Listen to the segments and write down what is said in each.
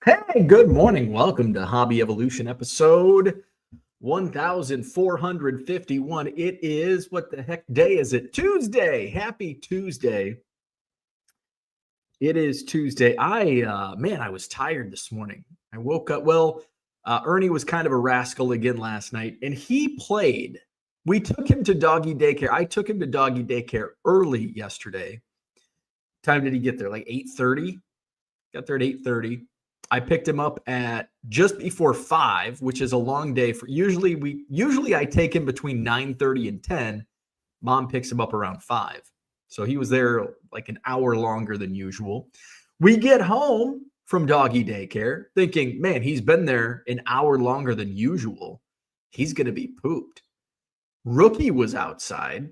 Hey, good morning. Welcome to Hobby Evolution episode 1451. It is, what the heck day is it? Tuesday. Happy Tuesday. It is Tuesday. I was tired this morning. I woke up. Ernie was kind of a rascal again last night, and he played. We took him to doggy daycare. I took him to doggy daycare early yesterday. Time did he get there? Like 8:30? Got there at 8:30. I picked him up at just before 5, which is a long day for usually I take him between 9:30 and 10. Mom picks him up around 5. So he was there like an hour longer than usual. We get home from doggy daycare thinking, man, he's been there an hour longer than usual. He's going to be pooped. Rookie was outside.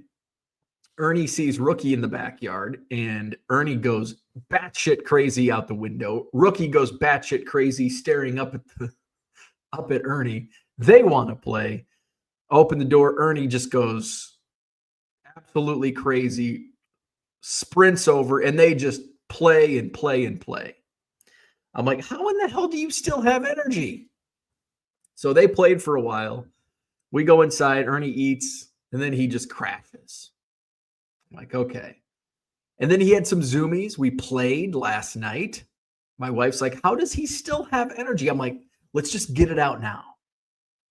Ernie sees Rookie in the backyard, and Ernie goes batshit crazy out the window. Rookie goes batshit crazy, staring up at Ernie. They want to play. Open the door. Ernie just goes absolutely crazy, sprints over, and they just play and play and play. I'm like, how in the hell do you still have energy? So they played for a while. We go inside. Ernie eats, and then he just crashes. I'm like, okay. And then he had some Zoomies. We played last night. My wife's like, how does he still have energy? I'm like, let's just get it out now.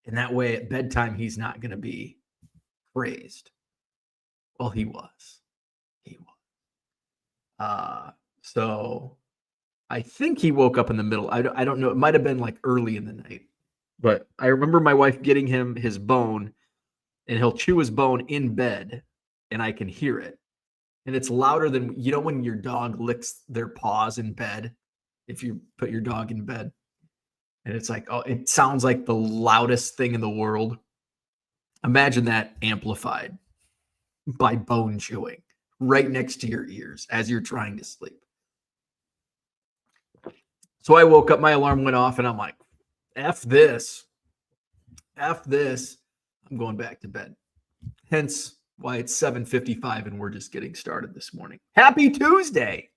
And that way at bedtime, he's not going to be crazed. Well, he was. So I think he woke up in the middle. I don't know. It might have been like early in the night. But I remember my wife getting him his bone, and he'll chew his bone in bed, and I can hear it. And it's louder than, when your dog licks their paws in bed, if you put your dog in bed. And it's like, oh, it sounds like the loudest thing in the world. Imagine that amplified by bone chewing right next to your ears as you're trying to sleep. So I woke up, my alarm went off, and I'm like, F this. I'm going back to bed. Hence why it's 7:55 and we're just getting started this morning. Happy Tuesday.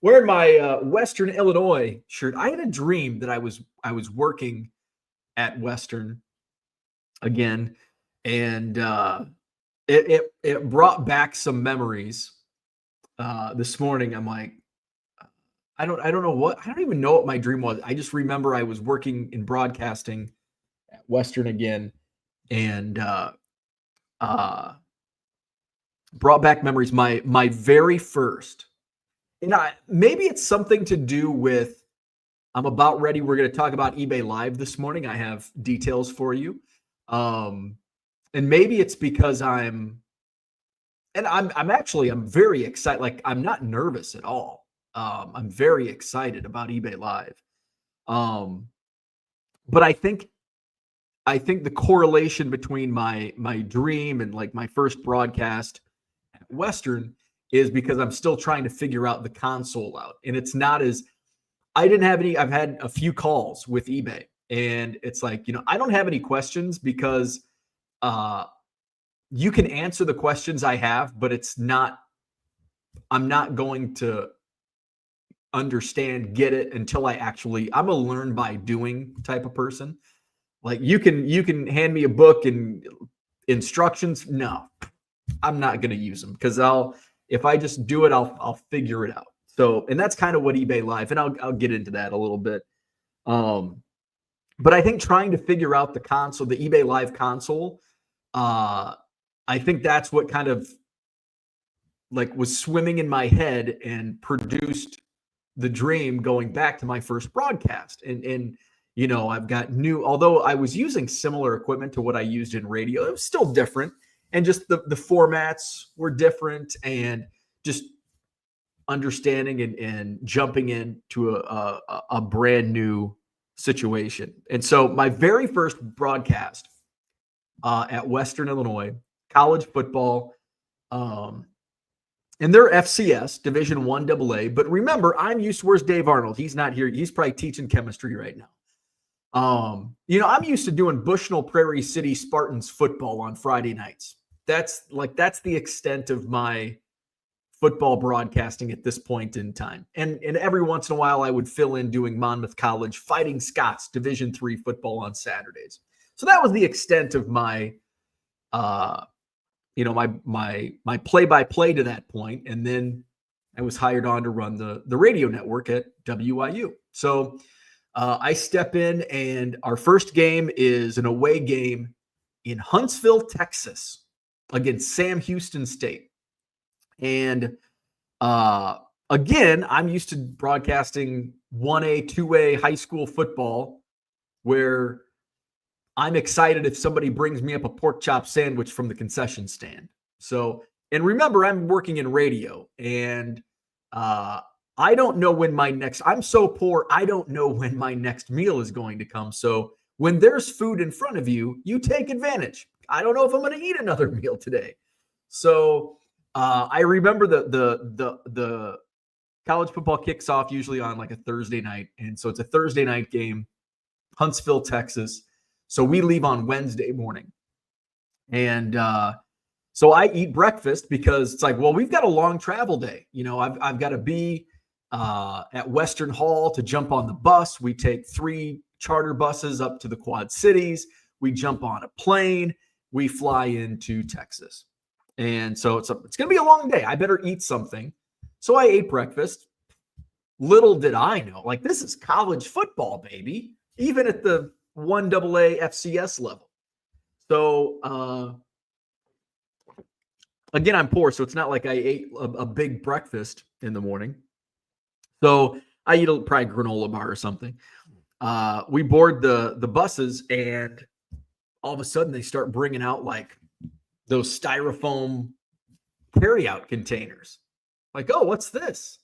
Wearing my Western Illinois shirt. I had a dream that I was working at Western again, and it brought back some memories. This morning, I'm like, I don't even know what my dream was. I just remember I was working in broadcasting at Western again, and brought back memories. My very first, and maybe it's something to do with, I'm about ready. We're going to talk about eBay Live this morning. I have details for you. And maybe it's because I'm very excited. Like, I'm not nervous at all. I'm very excited about eBay Live. But I think the correlation between my dream and like my first broadcast at Western is because I'm still trying to figure out the console out. And it's not as, I've had a few calls with eBay, and it's like, I don't have any questions because you can answer the questions I have, but I'm not going to get it until I'm a learn by doing type of person. Like, you can hand me a book and instructions. No, I'm not going to use them, because if I just do it, I'll figure it out. So, and that's kind of what eBay Live, and I'll get into that a little bit. But I think trying to figure out the console, the eBay Live console, I think that's what kind of like was swimming in my head and produced the dream going back to my first broadcast. And I've got although I was using similar equipment to what I used in radio, it was still different. And just the formats were different, and just understanding and jumping into a brand new situation. And so my very first broadcast at Western Illinois, college football, and they're FCS, Division I AA. But remember, where's Dave Arnold? He's not here. He's probably teaching chemistry right now. I'm used to doing Bushnell Prairie City Spartans football on Friday nights. That's the extent of my football broadcasting at this point in time. And every once in a while I would fill in doing Monmouth College Fighting Scots Division III football on Saturdays. So that was the extent of my my play-by-play to that point. And then I was hired on to run the radio network at WIU. So I step in, and our first game is an away game in Huntsville, Texas, against Sam Houston State. And again, I'm used to broadcasting 1A, 2A high school football, where I'm excited if somebody brings me up a pork chop sandwich from the concession stand. So, and remember, I'm working in radio, and I don't know when I'm so poor, I don't know when my next meal is going to come. So when there's food in front of you, you take advantage. I don't know if I'm going to eat another meal today. So I remember the college football kicks off usually on like a Thursday night. And so it's a Thursday night game, Huntsville, Texas. So we leave on Wednesday morning. And so I eat breakfast because it's like, well, we've got a long travel day. You know, I've got to be at Western Hall to jump on the bus. We take 3 charter buses up to the Quad Cities. We jump on a plane. We fly into Texas. And so it's going to be a long day. I better eat something. So I ate breakfast. Little did I know, like, this is college football, baby, even at the 1AA FCS level. So again, I'm poor, so it's not like I ate a big breakfast in the morning. So I eat probably granola bar or something. We board the buses, and all of a sudden they start bringing out like those styrofoam carryout containers. Like, oh, what's this?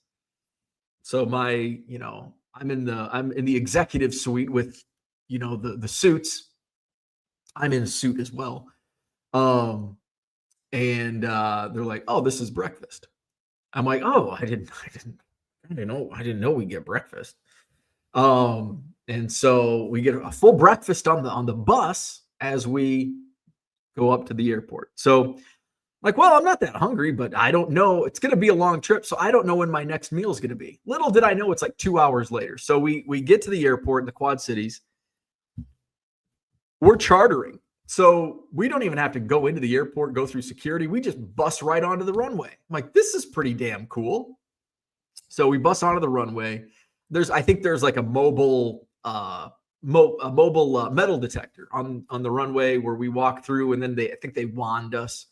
So I'm in the executive suite with, the suits. I'm in a suit as well. And they're like, oh, this is breakfast. I'm like, oh, I didn't know we get breakfast. And so we get a full breakfast on the bus as we go up to the airport. So like, well, I'm not that hungry, but I don't know. It's going to be a long trip, so I don't know when my next meal is going to be. Little did I know it's like 2 hours later. So we get to the airport in the Quad Cities. We're chartering. So we don't even have to go into the airport, go through security. We just bus right onto the runway. I'm like, this is pretty damn cool. So we bus onto the runway. I think there's like a mobile metal detector on the runway where we walk through, and then I think they wand us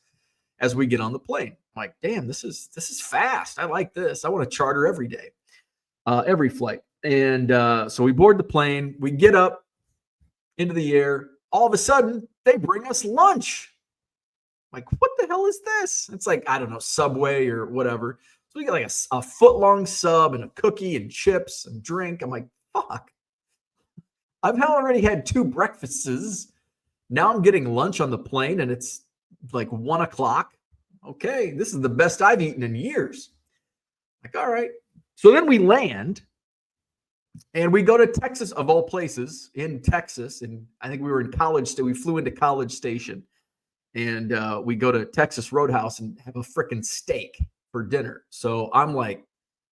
as we get on the plane. I'm like, damn, this is fast. I like this. I want to charter every day, every flight. And so we board the plane. We get up into the air. All of a sudden, they bring us lunch. I'm like, what the hell is this? It's like, I don't know, Subway or whatever. So we get like a foot-long sub and a cookie and chips and drink. I'm like, fuck. I've already had 2 breakfasts. Now I'm getting lunch on the plane, and it's like 1 o'clock. Okay, this is the best I've eaten in years. Like, all right. So then we land, and we go to Texas, of all places, in Texas. And I think we were in College Station. We flew into College Station, and we go to Texas Roadhouse and have a freaking steak for dinner. So I'm like,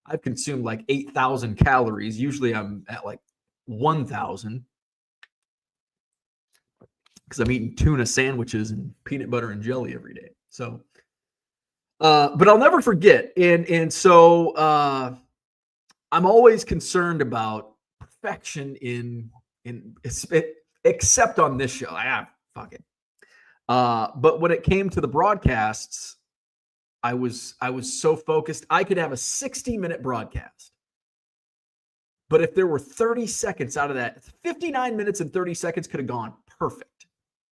I've consumed like 8,000 calories. Usually I'm at like 1,000 because I'm eating tuna sandwiches and peanut butter and jelly every day. So, but I'll never forget. And so I'm always concerned about perfection except on this show. Fuck it. But when it came to the broadcasts, I was so focused. I could have a 60-minute broadcast. But if there were 30 seconds out of that, 59 minutes and 30 seconds could have gone perfect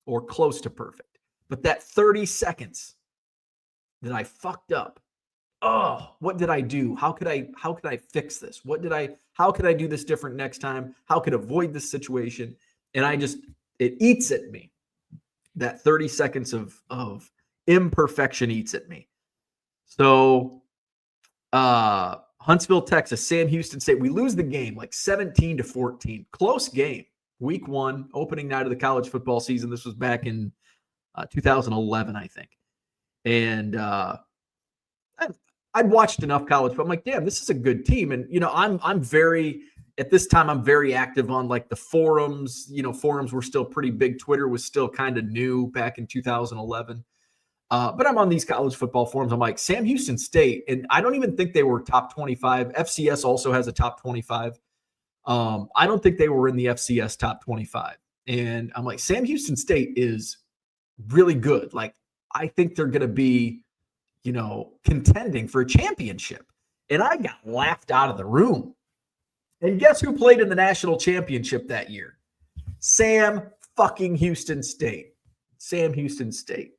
or close to perfect. But that 30 seconds that I fucked up, oh, what did I do? How could I fix this? How could I do this different next time? How could I avoid this situation? And it eats at me. That 30 seconds of imperfection eats at me. So, Huntsville, Texas, Sam Houston State. We lose the game like 17-14. Close game. Week 1, opening night of the college football season. This was back in 2011, I think. And I'd watched enough college, but I'm like, damn, this is a good team. And, I'm very, at this time, I'm very active on like the forums. Forums were still pretty big. Twitter was still kind of new back in 2011. But I'm on these college football forums. I'm like, Sam Houston State, and I don't even think they were top 25. FCS also has a top 25. I don't think they were in the FCS top 25. And I'm like, Sam Houston State is really good. Like, I think they're going to be, contending for a championship. And I got laughed out of the room. And guess who played in the national championship that year? Sam fucking Houston State. Sam Houston State.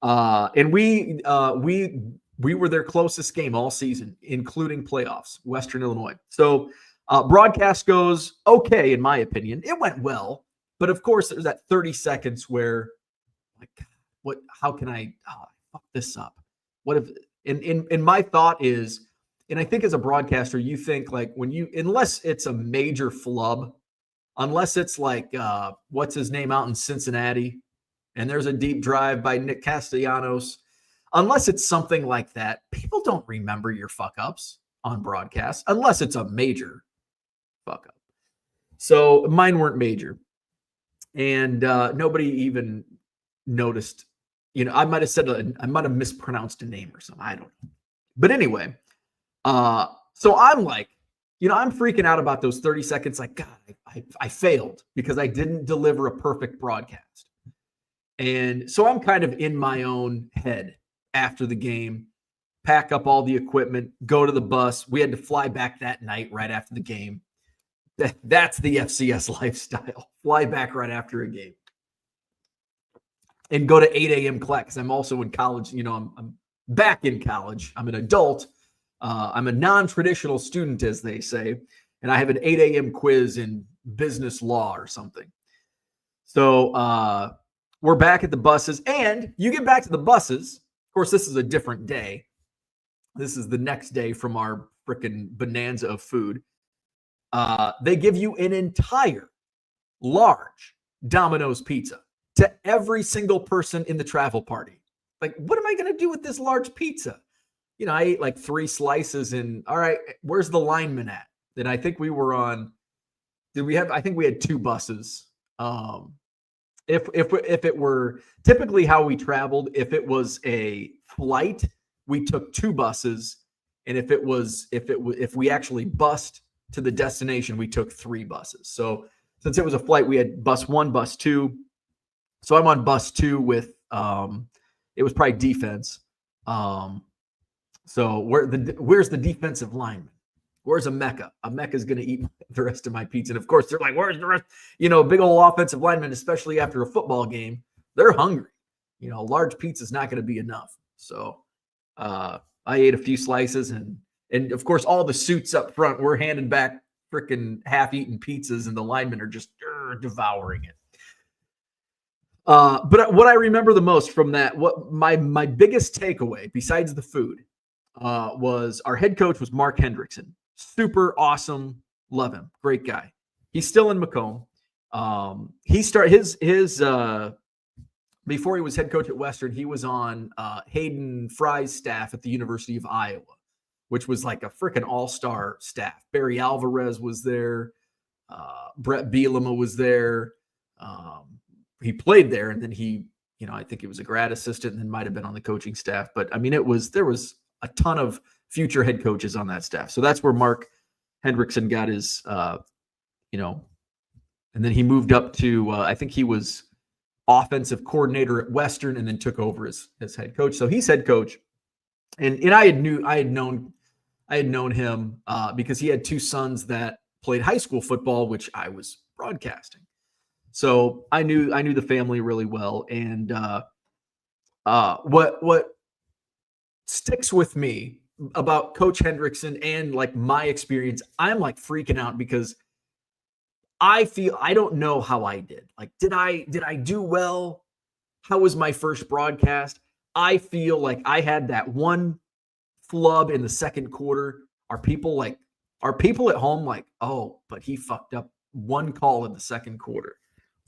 And we were their closest game all season, including playoffs, Western Illinois. So broadcast goes okay, in my opinion. It went well. But of course, there's that 30 seconds where, like, how can I fuck this up? What if, and my thought is, and I think as a broadcaster, you think like unless it's a major flub, unless it's like, what's his name out in Cincinnati, and there's a deep drive by Nick Castellanos, unless it's something like that, people don't remember your fuck ups on broadcast, unless it's a major fuck up. So mine weren't major. And nobody even noticed. I might have mispronounced a name or something. I don't know. But anyway, so I'm like, I'm freaking out about those 30 seconds. Like, God, I failed because I didn't deliver a perfect broadcast. And so I'm kind of in my own head after the game, pack up all the equipment, go to the bus. We had to fly back that night right after the game. That's the FCS lifestyle. Fly back right after a game. And go to 8 a.m. class. I'm also in college. I'm back in college. I'm an adult. I'm a non-traditional student, as they say. And I have an 8 a.m. quiz in business law or something. So we're back at the buses. And you get back to the buses. Of course, this is a different day. This is the next day from our freaking bonanza of food. They give you an entire large Domino's pizza to every single person in the travel party. Like, what am I going to do with this large pizza? I ate like 3 slices and all right, where's the lineman at? And I think we were on, I think we had 2 buses. If it were typically how we traveled, if it was a flight, we took 2 buses. And if we actually bussed to the destination, we took 3 buses. So since it was a flight, we had bus 1, bus 2. So I'm on bus 2 with, it was probably defense. So where's the defensive lineman? Where's Emeka? Emeka's going to eat the rest of my pizza. And of course, they're like, where's the rest? Big old offensive lineman, especially after a football game, they're hungry. Large pizza is not going to be enough. So I ate a few slices and of course, all the suits up front, we're handing back freaking half-eaten pizzas and the linemen are just devouring it. But what I remember the most from that, what my biggest takeaway besides the food was our head coach was Mark Hendrickson. Super awesome. Love him. Great guy. He's still in Macomb. He started his before he was head coach at Western, he was on Hayden Fry's staff at the University of Iowa, which was like a freaking all-star staff. Barry Alvarez was there. Brett Bielema was there. He played there, and then he, I think he was a grad assistant and then might have been on the coaching staff. But I mean, there was a ton of future head coaches on that staff. So that's where Mark Hendrickson got his, and then he moved up to, I think he was offensive coordinator at Western and then took over as head coach. So he's head coach. And I had known him because he had 2 sons that played high school football, which I was broadcasting. So I knew the family really well. And what sticks with me about Coach Hendrickson and like my experience, I'm like freaking out because I don't know how I did. Like, did I do well? How was my first broadcast? I feel like I had that one flub in the second quarter. Are people at home like, oh, but he fucked up one call in the second quarter?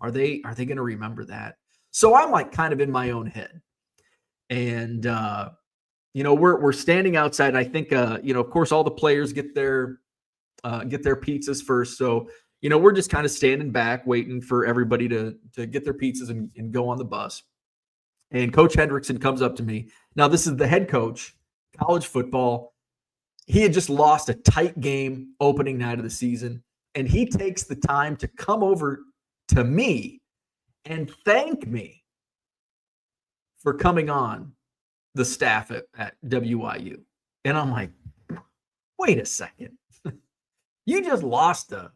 Are they going to remember that? So I'm like kind of in my own head. And we're standing outside. I think, of course, all the players get their pizzas first. So, we're just kind of standing back, waiting for everybody to get their pizzas and go on the bus. And Coach Hendrickson comes up to me. Now, this is the head coach, college football. He had just lost a tight game opening night of the season, and he takes the time to come over to me and thank me for coming on the staff at WIU. And I'm like, wait a second. You just lost a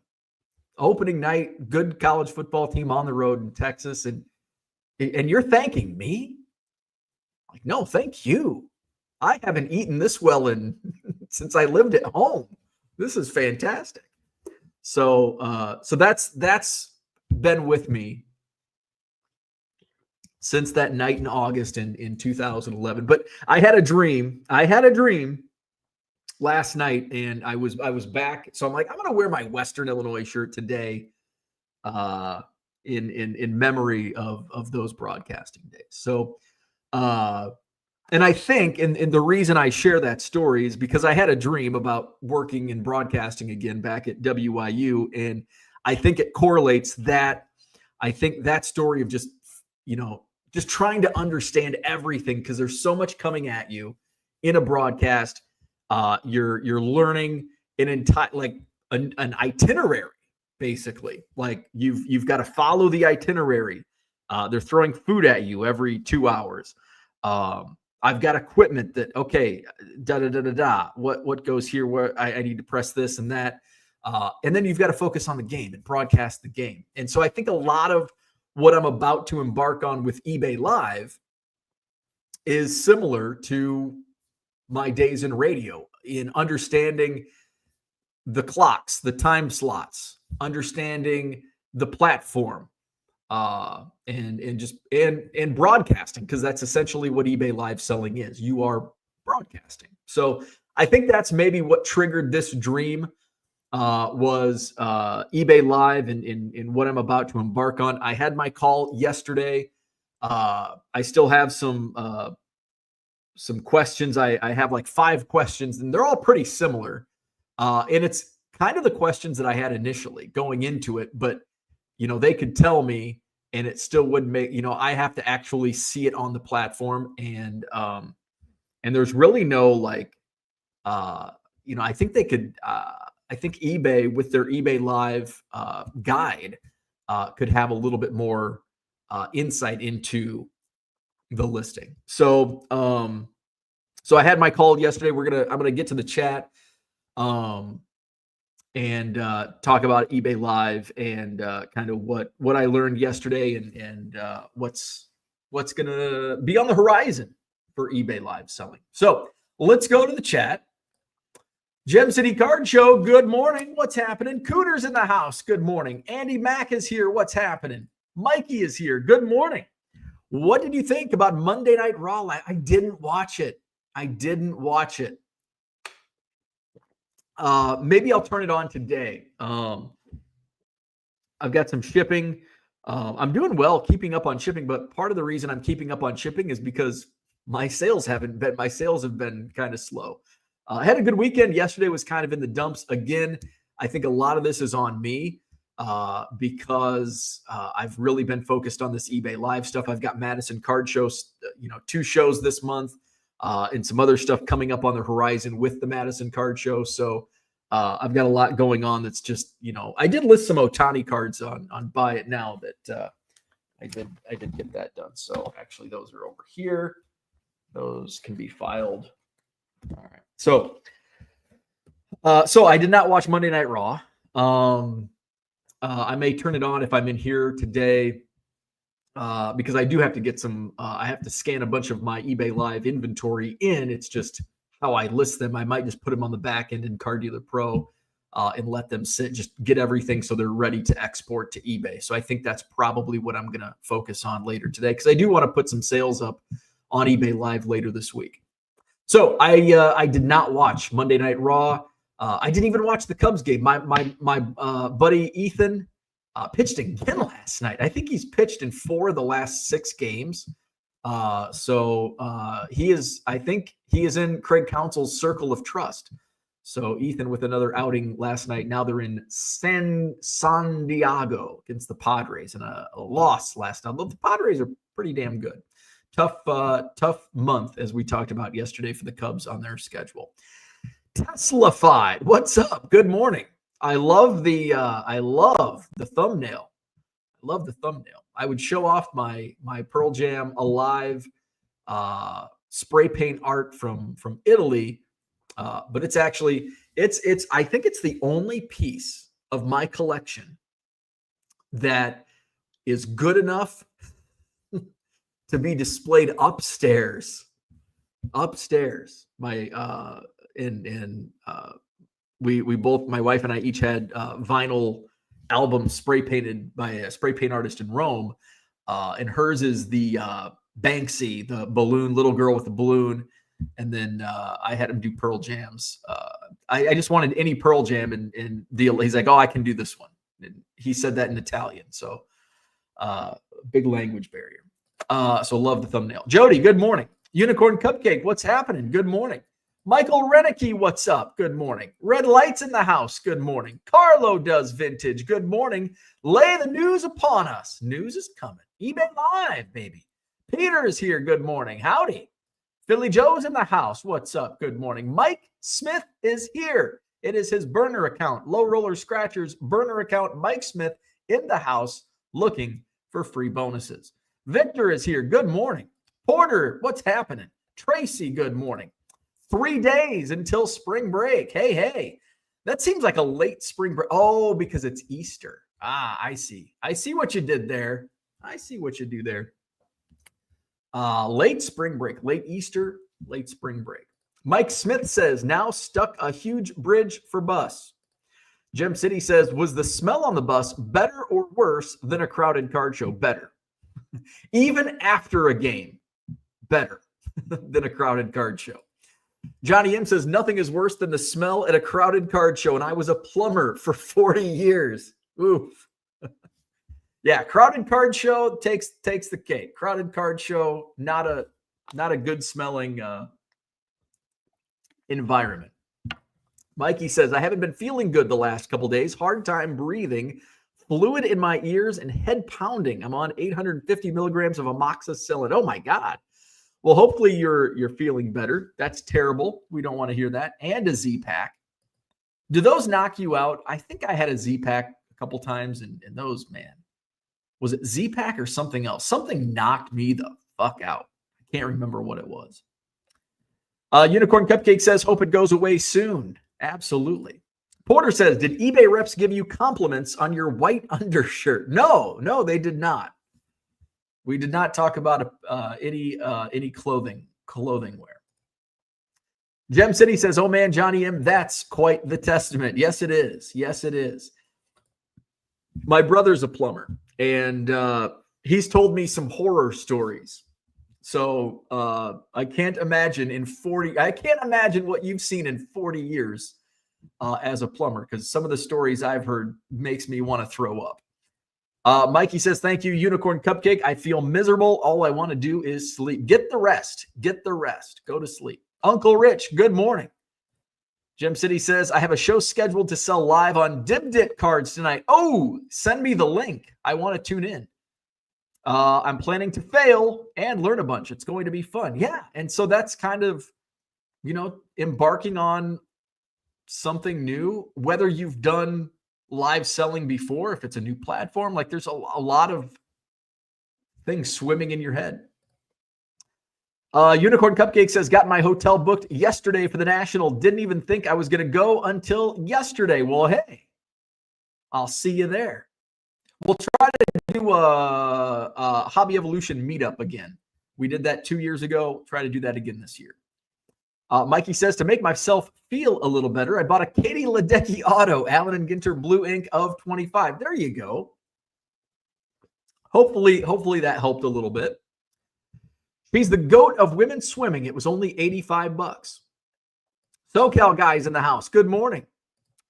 opening night good college football team on the road in Texas, and you're thanking me? Like, no, thank you. I haven't eaten this well since I lived at home. This is fantastic. So that's been with me since that night in August in 2011. But I had a dream. Last night, and I was back. So I'm like, I'm going to wear my Western Illinois shirt today in memory of those broadcasting days. So, and I think, and the reason I share that story is because I had a dream about working in broadcasting again back at WIU. And I think it correlates that. I think that story of just trying to understand everything, because there's so much coming at you in a broadcast. You're learning an itinerary, basically. Like you've got to follow the itinerary. They're throwing food at you every 2 hours. I've got equipment that, okay, what goes here, where I need to press this and that. And then you've got to focus on the game and broadcast the game. And so I think a lot of what I'm about to embark on with eBay Live is similar to my days in radio, in understanding the clocks, the time slots, understanding the platform, and broadcasting, because that's essentially what eBay Live selling is. You are broadcasting. So I think that's maybe what triggered this dream, was eBay Live and what I'm about to embark on. I had my call yesterday. I still have some questions. I have like 5 questions, and they're all pretty similar. And it's kind of the questions that I had initially going into it, but they could tell me and it still wouldn't make, I have to actually see it on the platform. And there's really no I think they could, I think eBay with their eBay Live guide could have a little bit more insight into the listing. So I had my call yesterday. I'm gonna get to the chat and talk about eBay Live and kind of what I learned yesterday and what's gonna be on the horizon for eBay Live selling. So let's go to the chat. Gem City Card Show, good morning. What's happening? Cooter's in the house. Good morning. Andy Mack is here. What's happening? Mikey is here. Good morning. What did you think about Monday Night Raw? I didn't watch it. Maybe I'll turn it on today. I've got some shipping. I'm doing well keeping up on shipping, but part of the reason I'm keeping up on shipping is because my sales have been kind of slow. I had a good weekend. Yesterday was kind of in the dumps. Again, I think a lot of this is on me because I've really been focused on this eBay Live stuff. I've got Madison Card Shows, 2 shows this month and some other stuff coming up on the horizon with the Madison Card Show. So I've got a lot going on that's just, I did list some Ohtani cards on Buy It Now that I did get that done. So actually those are over here. Those can be filed. All right. So I did not watch Monday Night Raw. I may turn it on if I'm in here today because I do have to get some. I have to scan a bunch of my eBay Live inventory in. It's just how I list them. I might just put them on the back end in Car Dealer Pro and let them sit. Just get everything so they're ready to export to eBay. So I think that's probably what I'm going to focus on later today because I do want to put some sales up on eBay Live later this week. So I did not watch Monday Night Raw. I didn't even watch the Cubs game. My buddy Ethan pitched again last night. I think he's pitched in 4 of the last 6 games. He is, I think he is in Craig Counsell's circle of trust. So Ethan with another outing last night. Now they're in San Diego against the Padres and a loss last time. But the Padres are pretty damn good. Tough month, as we talked about yesterday for the Cubs on their schedule. Teslafied, what's up? Good morning. I love the thumbnail. I love the thumbnail. I would show off my Pearl Jam Alive spray paint art from Italy, but it's actually I think it's the only piece of my collection that is good enough to be displayed upstairs. We both, my wife and I, each had vinyl albums spray painted by a spray paint artist in Rome, and hers is the Banksy, the balloon, little girl with the balloon, and then I had him do Pearl Jams. I just wanted any Pearl Jam, and he's like, "Oh, I can do this one." And he said that in Italian, so big language barrier. So love the thumbnail. Jody, good morning. Unicorn Cupcake, what's happening? Good morning. Michael Renicky, what's up? Good morning. Red Lights in the house. Good morning. Carlo does vintage. Good morning. Lay the news upon us. News is coming. eBay Live, baby. Peter is here. Good morning. Howdy. Philly Joe's in the house. What's up? Good morning. Mike Smith is here. It is his burner account. Low Roller Scratchers burner account. Mike Smith in the house looking for free bonuses. Victor is here. Good morning. Porter, what's happening? Tracy, good morning. 3 days until spring break. Hey. That seems like a late spring break. Oh, because it's Easter. I see. I see what you did there. I see what you do there. Late spring break, late Easter, late spring break. Mike Smith says, now stuck a huge bridge for bus. Gem City says, was the smell on the bus better or worse than a crowded card show? Better. Even after a game, better than a crowded card show. Johnny M says, nothing is worse than the smell at a crowded card show, and I was a plumber for 40 years. Oof. Yeah, crowded card show takes the cake. Crowded card show, not a good smelling environment. Mikey says, I haven't been feeling good the last couple days. Hard time breathing, fluid in my ears, and head pounding. I'm on 850 milligrams of amoxicillin. Oh my God. Well, hopefully you're feeling better. That's terrible. We don't want to hear that. And a Z-Pack. Do those knock you out? I think I had a Z-Pack a couple times, and those, man. Was it Z-Pack or something else? Something knocked me the fuck out. I can't remember what it was. Unicorn Cupcake says, hope it goes away soon. Absolutely. Porter says, did eBay reps give you compliments on your white undershirt? No, they did not. We did not talk about any clothing wear. Gem City says, oh man, Johnny M, that's quite the testament. Yes, it is. Yes, it is. My brother's a plumber, and he's told me some horror stories. So I can't imagine what you've seen in 40 years as a plumber, because some of the stories I've heard makes me want to throw up. Mikey says, thank you, Unicorn Cupcake. I feel miserable. All I want to do is sleep. Get the rest. Go to sleep. Uncle Rich, good morning. Gem City says, I have a show scheduled to sell live on Dip cards tonight. Oh, send me the link. I want to tune in. I'm planning to fail and learn a bunch. It's going to be fun. Yeah. And so that's kind of, embarking on something new, whether you've done live selling before, if it's a new platform, like there's a lot of things swimming in your head. Unicorn Cupcake says, got my hotel booked yesterday for the National. Didn't even think I was going to go until yesterday. Well, hey, I'll see you there. We'll try to do a Hobby Evolution meetup again. We did that 2 years ago. Try to do that again this year. Mikey says, to make myself feel a little better, I bought a Katie Ledecky auto, Allen & Ginter blue ink of 25. There you go. Hopefully that helped a little bit. He's the GOAT of women's swimming. It was only $85. SoCal guys in the house. Good morning.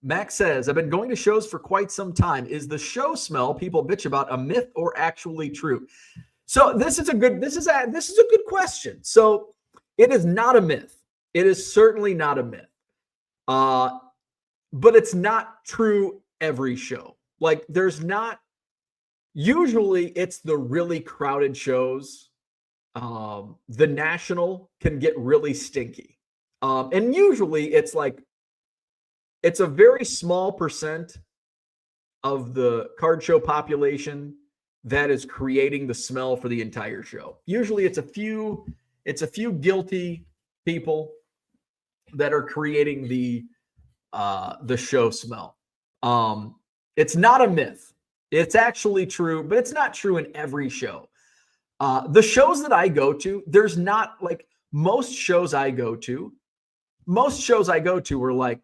Max says, I've been going to shows for quite some time. Is the show smell people bitch about a myth or actually true? So this is a good question. So it is not a myth. It is certainly not a myth. But it's not true every show. Like there's not usually it's the really crowded shows. The national can get really stinky. And usually it's like it's a very small percent of the card show population that is creating the smell for the entire show. Usually it's a few guilty people that are creating the show smell. It's not a myth. It's actually true, but it's not true in every show. The shows that I go to, there's not like most shows I go to are like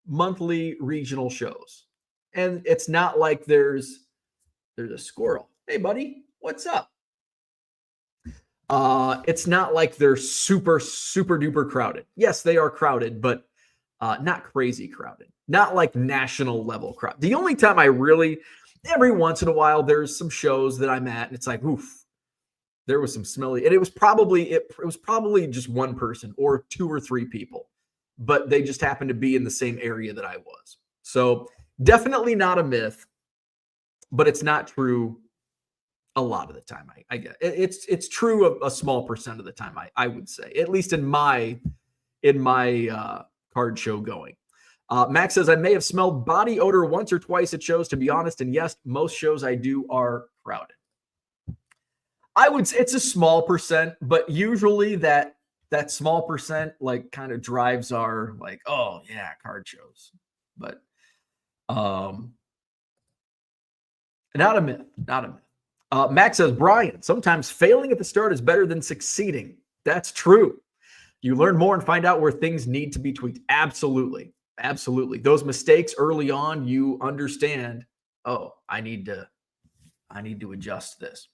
monthly regional shows. And it's not like there's a squirrel. Hey, buddy, what's up? It's not like they're super, super duper crowded. Yes, they are crowded, but not crazy crowded. Not like national level crowd. The only time I really, every once in a while, there's some shows that I'm at, and it's like, oof, there was some smelly, and it was probably just one person or two or three people, but they just happened to be in the same area that I was. So definitely not a myth, but it's not true a lot of the time. I get it's true a small percent of the time. I would say, at least in my card show going. Max says I may have smelled body odor once or twice at shows, to be honest, and yes, most shows I do are crowded. I would say it's a small percent, but usually that small percent like kind of drives our like, oh yeah, card shows. But not a myth. Max says, Brian, sometimes failing at the start is better than succeeding. That's true. You learn more and find out where things need to be tweaked. Absolutely. Those mistakes early on, you understand, oh, I need to adjust this.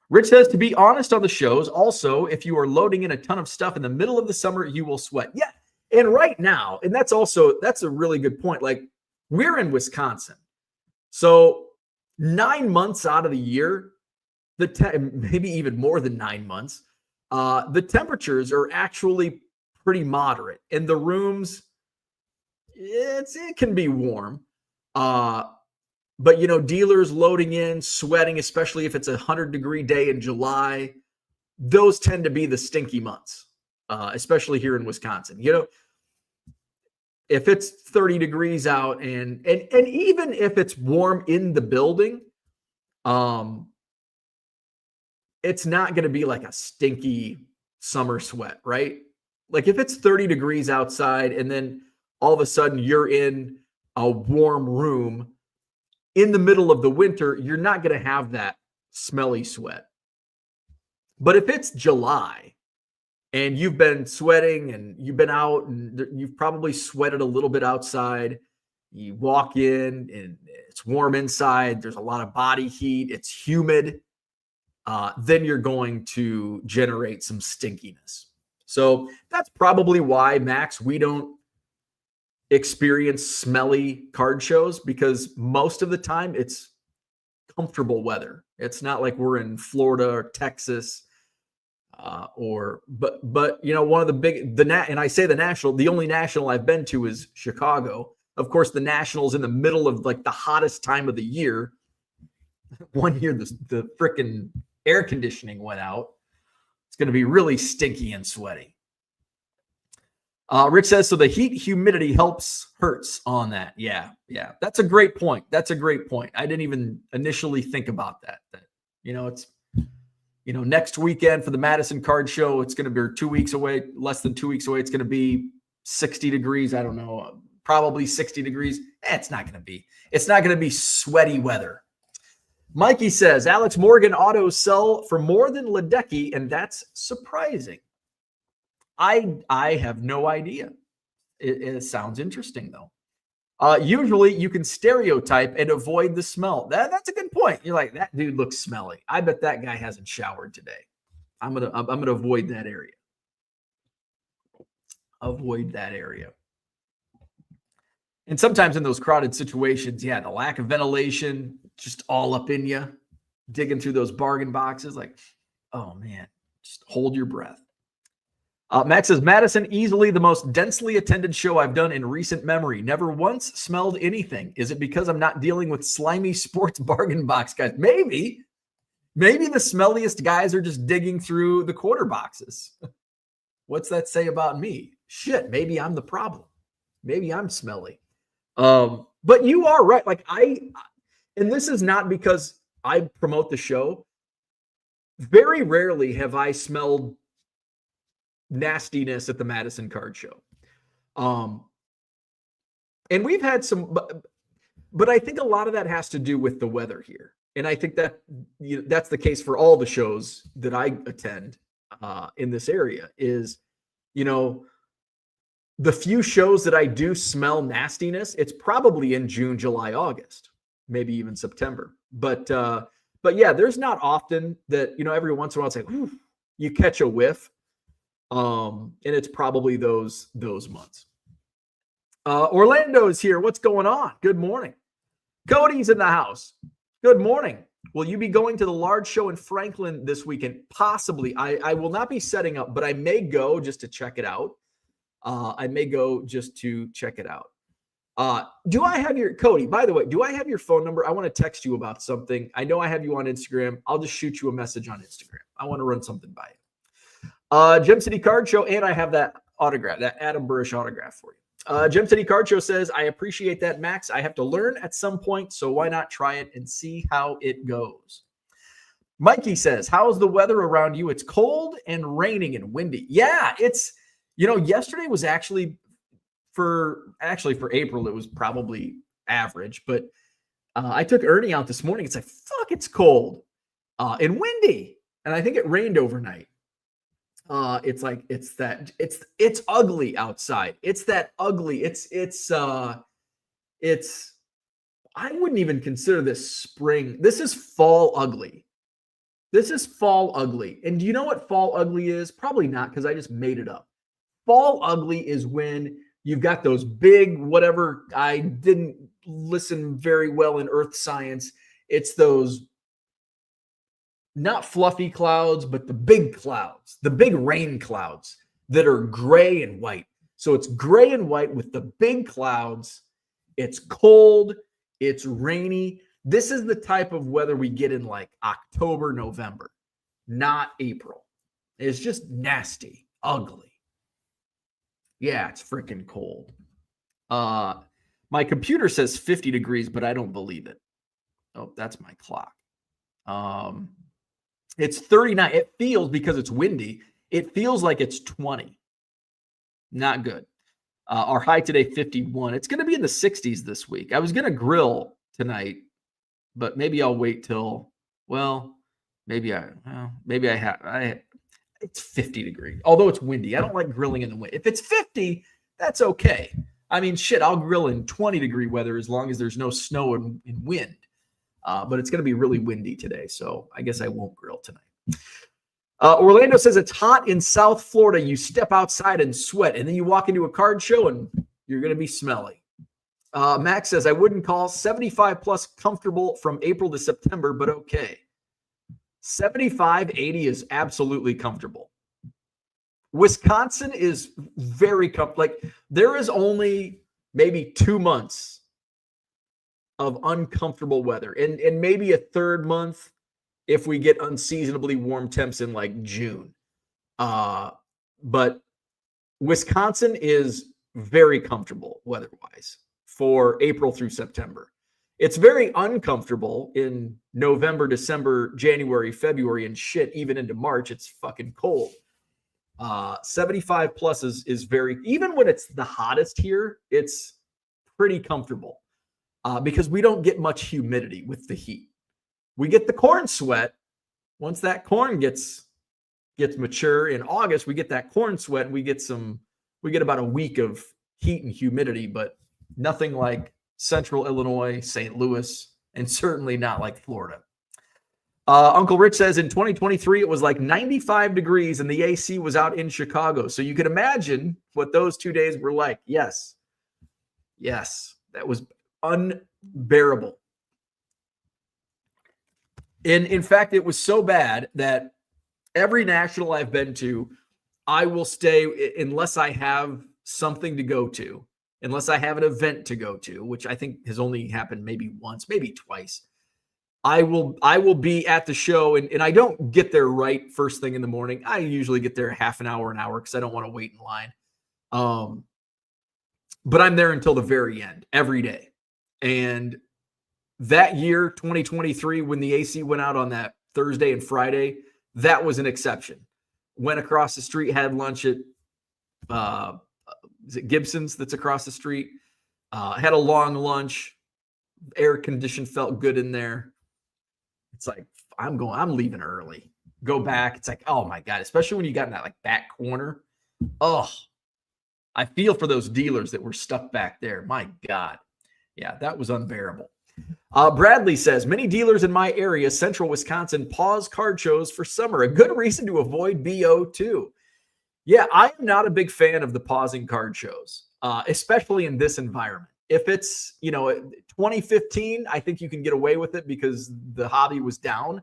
Rich says, to be honest on the shows, also, if you are loading in a ton of stuff in the middle of the summer, you will sweat. Yeah. And right now, and that's a really good point. Like we're in Wisconsin. So 9 months out of the year, maybe even more than 9 months, the temperatures are actually pretty moderate. In the rooms, it can be warm. But, dealers loading in, sweating, especially if it's a 100-degree day in July, those tend to be the stinky months, especially here in Wisconsin. If it's 30 degrees out and even if it's warm in the building, it's not going to be like a stinky summer sweat, right? Like if it's 30 degrees outside and then all of a sudden you're in a warm room in the middle of the winter, you're not going to have that smelly sweat. But if it's July and you've been sweating and you've been out and you've probably sweated a little bit outside, you walk in and it's warm inside, there's a lot of body heat, it's humid, then you're going to generate some stinkiness. So that's probably why, Max, we don't experience smelly card shows, because most of the time it's comfortable weather. It's not like we're in Florida or Texas, but one of the big and I say the only national I've been to is Chicago. Of course, the national's in the middle of like the hottest time of the year. One year the freaking air conditioning went out. It's going to be really stinky and sweaty. Rich says, so the heat humidity hurts on that. Yeah. That's a great point. I didn't even initially think about that. It's, next weekend for the Madison Card Show, it's going to be 2 weeks away, less than 2 weeks away. It's going to be 60 degrees. I don't know, probably 60 degrees. It's not going to be sweaty weather. Mikey says, Alex Morgan autos sell for more than Ledecky, and that's surprising. I have no idea. It sounds interesting, though. Usually you can stereotype and avoid the smell. That's a good point. You're like, that dude looks smelly. I bet that guy hasn't showered today. I'm gonna avoid that area. And sometimes in those crowded situations, the lack of ventilation just all up in you. digging through those bargain boxes. Like, oh man, just hold your breath. Max says, Madison, easily the most densely attended show I've done in recent memory. Never once smelled anything. Is it because I'm not dealing with slimy sports bargain box guys? Maybe the smelliest guys are just digging through the quarter boxes. What's that say about me? Shit, maybe I'm the problem. Maybe I'm smelly. But you are right. Like and this is not because I promote the show. Very rarely have I smelled nastiness at the Madison Card Show. And we've had some, but I think a lot of that has to do with the weather here. And I think that that's the case for all the shows that I attend in this area is, the few shows that I do smell nastiness, it's probably in June, July, August, maybe even September. But yeah, there's not often that, every once in a while it's like, whew, you catch a whiff. And it's probably those months. Orlando is here. What's going on? Good morning. Cody's in the house. Good morning. Will you be going to the large show in Franklin this weekend? Possibly. I will not be setting up, but I may go just to check it out. Do I have your Cody? By the way, do I have your phone number? I want to text you about something. I know I have you on Instagram. I'll just shoot you a message on Instagram. I want to run something by you. Gem City Card Show, and I have that autograph, that Adam Burrish autograph for you. Gem City Card Show says, I appreciate that, Max. I have to learn at some point, so why not try it and see how it goes? Mikey says, how's the weather around you? It's cold and raining and windy. Yeah, it's, yesterday was actually for April, it was probably average, but I took Ernie out this morning. It's like, fuck, it's cold and windy. And I think it rained overnight. It's ugly outside. It's that ugly. I wouldn't even consider this spring. This is fall ugly. And do you know what fall ugly is? Probably not, because I just made it up. Fall ugly is when you've got those big, whatever, I didn't listen very well in earth science. It's those not fluffy clouds, but the big clouds, the big rain clouds that are gray and white. So it's gray and white with the big clouds. It's cold. It's rainy. This is the type of weather we get in like October, November, not April. It's just nasty, ugly. Yeah, it's freaking cold. My computer says 50 degrees, but I don't believe it. Oh, that's my clock. It's 39. It feels, because it's windy, it feels like it's 20. Not good. Our high today, 51. It's going to be in the 60s this week. I was going to grill tonight, but maybe I'll wait till, it's 50 degrees. Although it's windy. I don't like grilling in the wind. If it's 50, that's okay. I mean, shit, I'll grill in 20-degree weather as long as there's no snow and wind. But it's going to be really windy today, so I guess I won't grill tonight. Orlando says it's hot in South Florida. You step outside and sweat, and then you walk into a card show and you're going to be smelly. Max says, I wouldn't call 75-plus comfortable from April to September, but okay. 75, 80 is absolutely comfortable. Wisconsin is very comfortable. Like, there is only maybe 2 months of uncomfortable weather, and maybe a third month if we get unseasonably warm temps in like June. But Wisconsin is very comfortable weather-wise for April through September. It's very uncomfortable in November, December, January, February, and shit, even into March. It's fucking cold. 75 plus is very, even when it's the hottest here, it's pretty comfortable because we don't get much humidity with the heat. We get the corn sweat. Once that corn gets mature in August, we get that corn sweat and we get about a week of heat and humidity, but nothing like Central Illinois, St. Louis, and certainly not like Florida. Uncle Rich says in 2023, it was like 95 degrees and the AC was out in Chicago. So you can imagine what those 2 days were like. Yes, that was unbearable. And in fact, it was so bad that every national I've been to, I will stay unless I have something to go to, unless I have an event to go to, which I think has only happened maybe once, maybe twice. I will be at the show, and I don't get there right first thing in the morning. I usually get there half an hour because I don't want to wait in line. But I'm there until the very end every day. And that year, 2023, when the AC went out on that Thursday and Friday, that was an exception. Went across the street, had lunch at is it Gibson's that's across the street? Had a long lunch. Air conditioned, felt good in there. It's like, I'm leaving early. Go back. It's like, oh my God, especially when you got in that like back corner. Oh, I feel for those dealers that were stuck back there. My God. Yeah, that was unbearable. Bradley says, many dealers in my area, central Wisconsin, pause card shows for summer. A good reason to avoid BO too. Yeah, I am not a big fan of the pausing card shows, especially in this environment. If it's, 2015, I think you can get away with it because the hobby was down.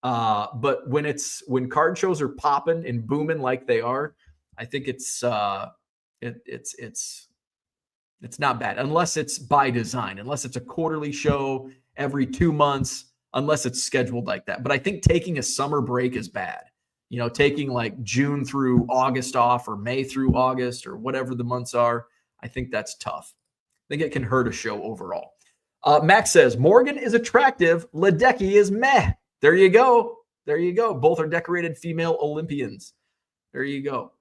But when card shows are popping and booming like they are, I think it's not bad unless it's by design, unless it's a quarterly show every 2 months, unless it's scheduled like that. But I think taking a summer break is bad. Taking like June through August off or May through August or whatever the months are, I think that's tough. I think it can hurt a show overall. Max says, Morgan is attractive. Ledecky is meh. There you go. There you go. Both are decorated female Olympians. There you go.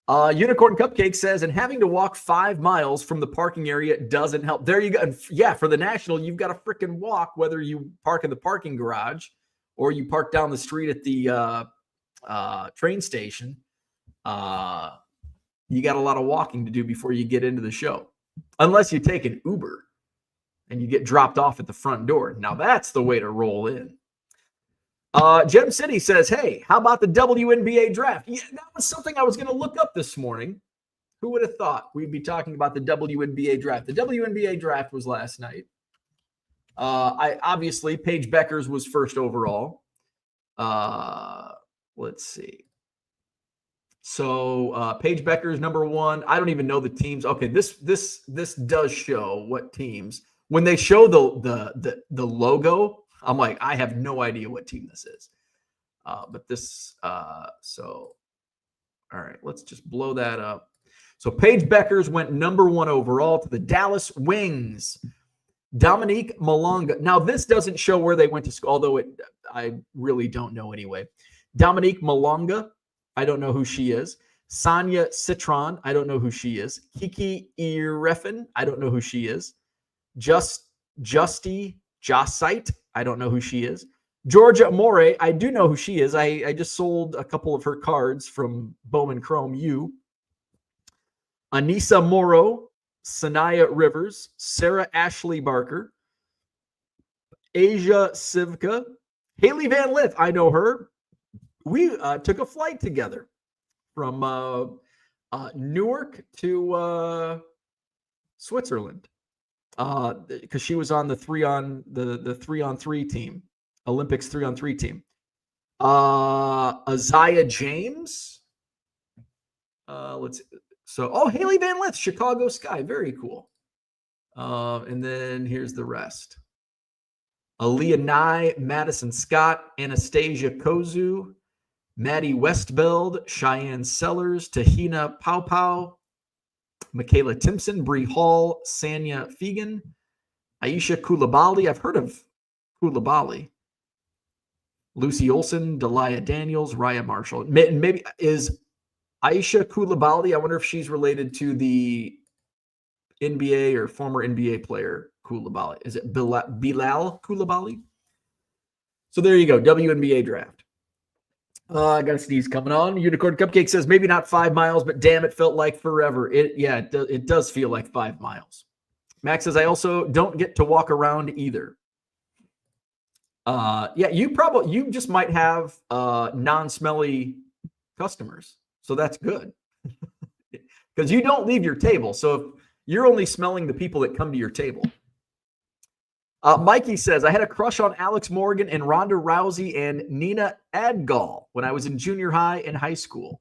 Unicorn Cupcake says, and having to walk 5 miles from the parking area doesn't help. There you go. And yeah, for the National, you've got to freaking walk, whether you park in the parking garage or you park down the street at the train station. You got a lot of walking to do before you get into the show. Unless you take an Uber and you get dropped off at the front door. Now that's the way to roll in. Gem City says, hey, how about the WNBA draft? Yeah, that was something I was going to look up this morning. Who would have thought we'd be talking about the WNBA draft? The WNBA draft was last night. Obviously, Paige Beckers was first overall. Let's see. So Paige Beckers number 1. I don't even know the teams. Okay, this does show what teams. When they show the logo, I'm like, I have no idea what team this is. But this, all right, let's just blow that up. So Paige Beckers went number 1 overall to the Dallas Wings. Dominique Malonga. Now, this doesn't show where they went to school, although I really don't know anyway. Dominique Malonga. I don't know who she is. Sonia Citron. I don't know who she is. Kiki Irefin. I don't know who she is. Justy Jossite. I don't know who she is. Georgia Amore. I do know who she is. I just sold a couple of her cards from Bowman Chrome U. Anissa Morrow. Sanaya Rivers. Sarah Ashley Barker. Asia Sivka. Haley Van Lith. I know her. We took a flight together from Newark to Switzerland because she was on the 3-on-3 team, Olympics 3-on-3 team. Isaiah James. Haley Van Lith, Chicago Sky, very cool. And then here's the rest. Aaliyah Nye, Madison Scott, Anastasia Kozu, Maddie Westbeld, Cheyenne Sellers, Tahina Pau, Michaela Timpson, Bree Hall, Sanya Fegan, Aisha Koulibaly. I've heard of Koulibaly. Lucy Olson, Delia Daniels, Raya Marshall. Maybe is Aisha Koulibaly. I wonder if she's related to the NBA or former NBA player Koulibaly. Is it Bilal Koulibaly? So there you go. WNBA draft. I got a sneeze coming on. Unicorn Cupcake says maybe not 5 miles, but damn, it felt like forever. It does feel like 5 miles. Max says I also don't get to walk around either. You just might have non-smelly customers, so that's good because you don't leave your table. So if you're only smelling the people that come to your table. Mikey says, I had a crush on Alex Morgan and Ronda Rousey and Nina Adgal when I was in junior high and high school.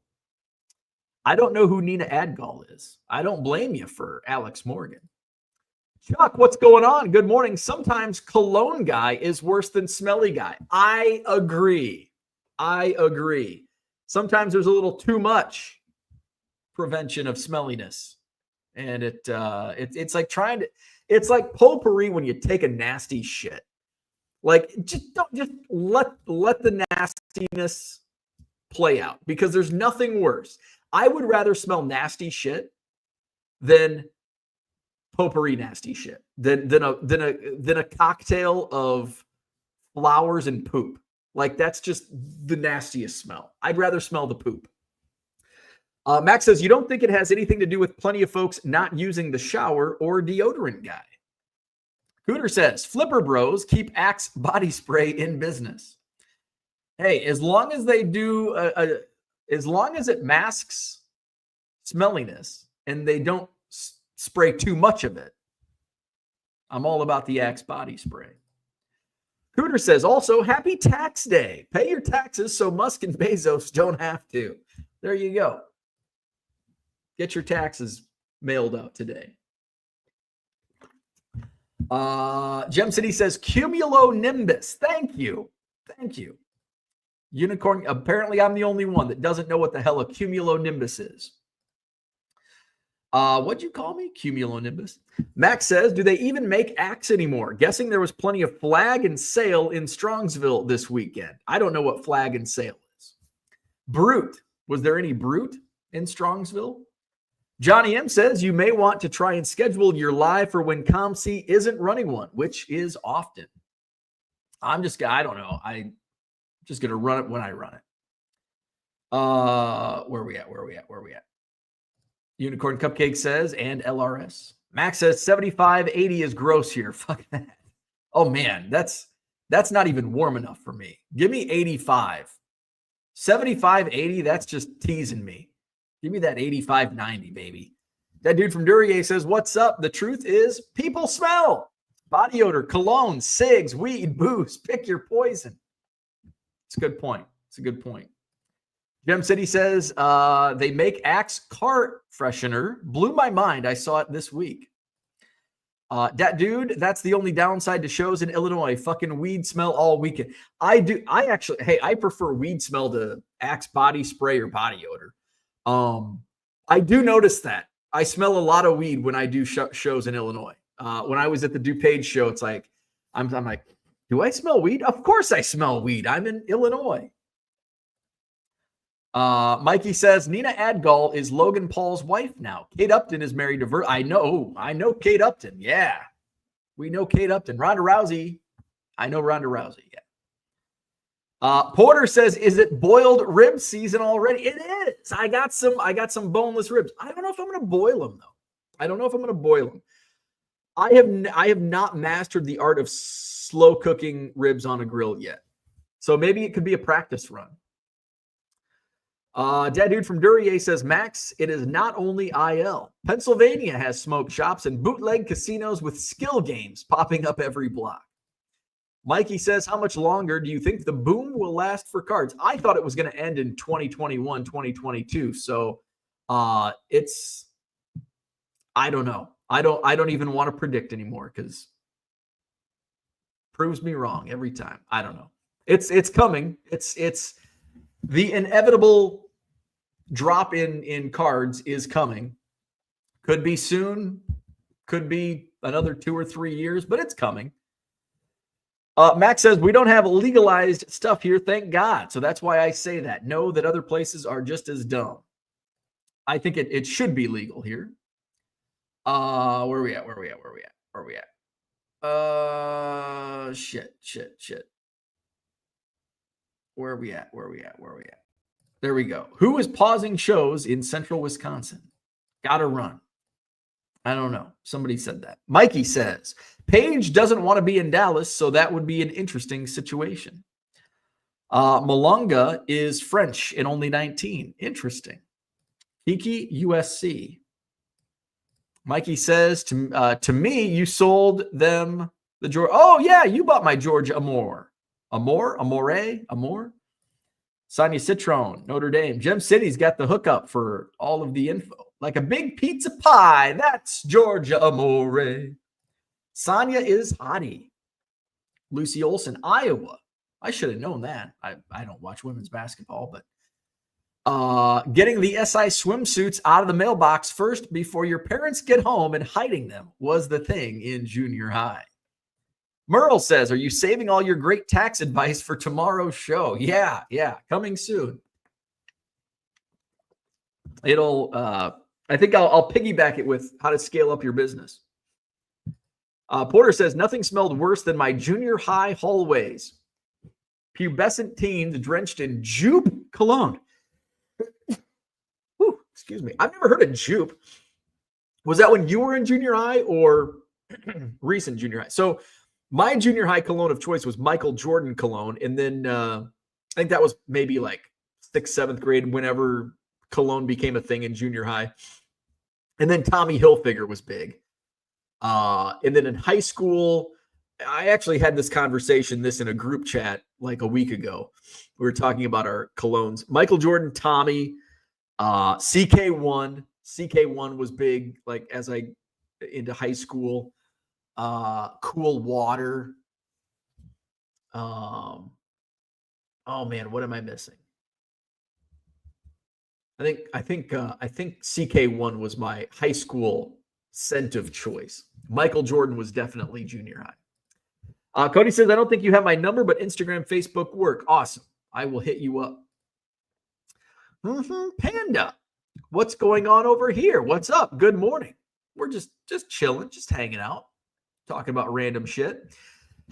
I don't know who Nina Adgal is. I don't blame you for Alex Morgan. Chuck, what's going on? Good morning. Sometimes cologne guy is worse than smelly guy. I agree. Sometimes there's a little too much prevention of smelliness. And it's like it's like potpourri when you take a nasty shit. Like just let the nastiness play out, because there's nothing worse. I would rather smell nasty shit than potpourri nasty shit than a cocktail of flowers and poop. Like that's just the nastiest smell. I'd rather smell the poop. Max says, you don't think it has anything to do with plenty of folks not using the shower or deodorant guy? Cooter says, Flipper Bros keep Axe body spray in business. Hey, as long as they do, as long as it masks smelliness and they don't spray too much of it, I'm all about the Axe body spray. Cooter says, also, happy tax day. Pay your taxes so Musk and Bezos don't have to. There you go. Get your taxes mailed out today. Gem City says, cumulonimbus. Thank you. Unicorn. Apparently, I'm the only one that doesn't know what the hell a cumulonimbus is. What'd you call me? Cumulonimbus. Max says, do they even make Axe anymore? Guessing there was plenty of flag and sail in Strongsville this weekend. I don't know what flag and sail is. Brute. Was there any brute in Strongsville? Johnny M says, you may want to try and schedule your live for when ComC isn't running one, which is often. I don't know. I'm just going to run it when I run it. Where are we at? Unicorn Cupcake says, and LRS. Max says 75-80 is gross here. Fuck that. Oh man, that's not even warm enough for me. Give me 85. 75-80, that's just teasing me. Give me that 85-90, baby. That dude from Duryea says, what's up? The truth is, people smell. Body odor, cologne, cigs, weed, booze. Pick your poison. It's a good point. Gem City says, they make Axe car freshener. Blew my mind. I saw it this week. That dude, that's the only downside to shows in Illinois. Fucking weed smell all weekend. I prefer weed smell to Axe body spray or body odor. I do notice that. I smell a lot of weed when I do shows in Illinois. When I was at the DuPage show, it's like, I'm like, do I smell weed? Of course I smell weed. I'm in Illinois. Mikey says, Nina Adgal is Logan Paul's wife now. Kate Upton is married to I know Kate Upton. Yeah. We know Kate Upton. Ronda Rousey. I know Ronda Rousey. Yeah. Porter says, is it boiled rib season already? It is. I got some boneless ribs. I don't know if I'm going to boil them though. I have not mastered the art of slow cooking ribs on a grill yet. So maybe it could be a practice run. Dad dude from Duryea says, Max, it is not only IL. Pennsylvania has smoke shops and bootleg casinos with skill games popping up every block. Mikey says, how much longer do you think the boom will last for cards? I thought it was going to end in 2021, 2022. So I don't know. I don't even want to predict anymore because proves me wrong every time. I don't know. It's coming. It's the inevitable drop in cards is coming. Could be soon. Could be another 2 or 3 years, but it's coming. Max says, we don't have legalized stuff here, thank God. So that's why I say that. Know that other places are just as dumb. I think it should be legal here. Where are we at? Shit. Where are we at? There we go. Who is pausing shows in central Wisconsin? Gotta run. I don't know. Somebody said that. Mikey says, Paige doesn't want to be in Dallas, so that would be an interesting situation. Malunga is French and only 19. Interesting. Kiki, USC. Mikey says, to me, you sold them The Georgia. Oh yeah, you bought my Georgia Amore. Amore. Sonia Citron, Notre Dame. Gem City's got the hookup for all of the info. Like a big pizza pie. That's Georgia Amore. Sonia is hottie. Lucy Olson, Iowa. I should have known that. I don't watch women's basketball, but getting the SI swimsuits out of the mailbox first before your parents get home and hiding them was the thing in junior high. Merle says, are you saving all your great tax advice for tomorrow's show? Yeah, coming soon. I think I'll piggyback it with how to scale up your business. Porter says, nothing smelled worse than my junior high hallways. Pubescent teens drenched in Jupe cologne. Whew, excuse me. I've never heard of Jupe. Was that when you were in junior high or recent junior high? So my junior high cologne of choice was Michael Jordan cologne. And then I think that was maybe like 6th, 7th grade, whenever cologne became a thing in junior high. And then Tommy Hilfiger was big. And then in high school, I actually had this conversation, in a group chat like a week ago. We were talking about our colognes. Michael Jordan, Tommy, CK1. CK1 was big, like as I into high school. Cool Water. Oh man, what am I missing? I think CK1 was my high school scent of choice. Michael Jordan was definitely junior high. Cody says, I don't think you have my number, but Instagram, Facebook work. Awesome. I will hit you up. Panda, what's going on over here? What's up? Good morning. We're just chilling, just hanging out, talking about random shit.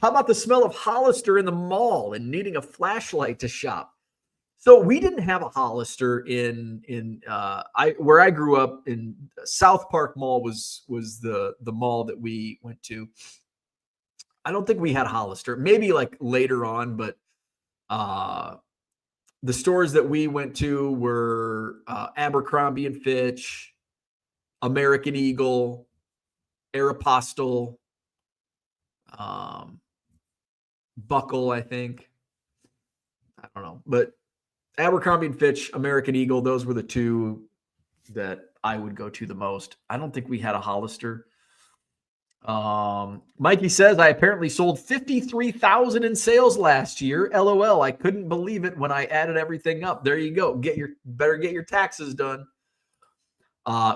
How about the smell of Hollister in the mall and needing a flashlight to shop? So we didn't have a Hollister in where I grew up. In South Park Mall was the mall that we went to. I don't think we had Hollister. Maybe like later on, but the stores that we went to were Abercrombie and Fitch, American Eagle, Aeropostale, Buckle, I think. I don't know, but Abercrombie and Fitch, American Eagle, those were the two that I would go to the most. I don't think we had a Hollister. Mikey says, I apparently sold 53,000 in sales last year. LOL. I couldn't believe it when I added everything up. There you go. Better get your taxes done.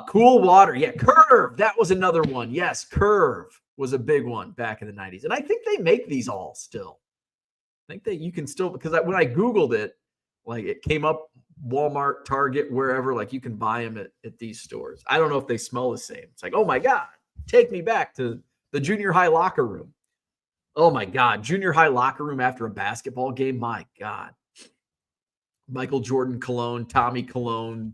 Cool Water. Yeah. Curve. That was another one. Yes. Curve was a big one back in the 90s. And I think they make these all still. I think that you can still, because when I Googled it, like it came up Walmart, Target, wherever, like you can buy them at these stores. I don't know if they smell the same. It's like, oh my God, take me back to the junior high locker room. Oh my God, junior high locker room after a basketball game. My God. Michael Jordan cologne, Tommy cologne,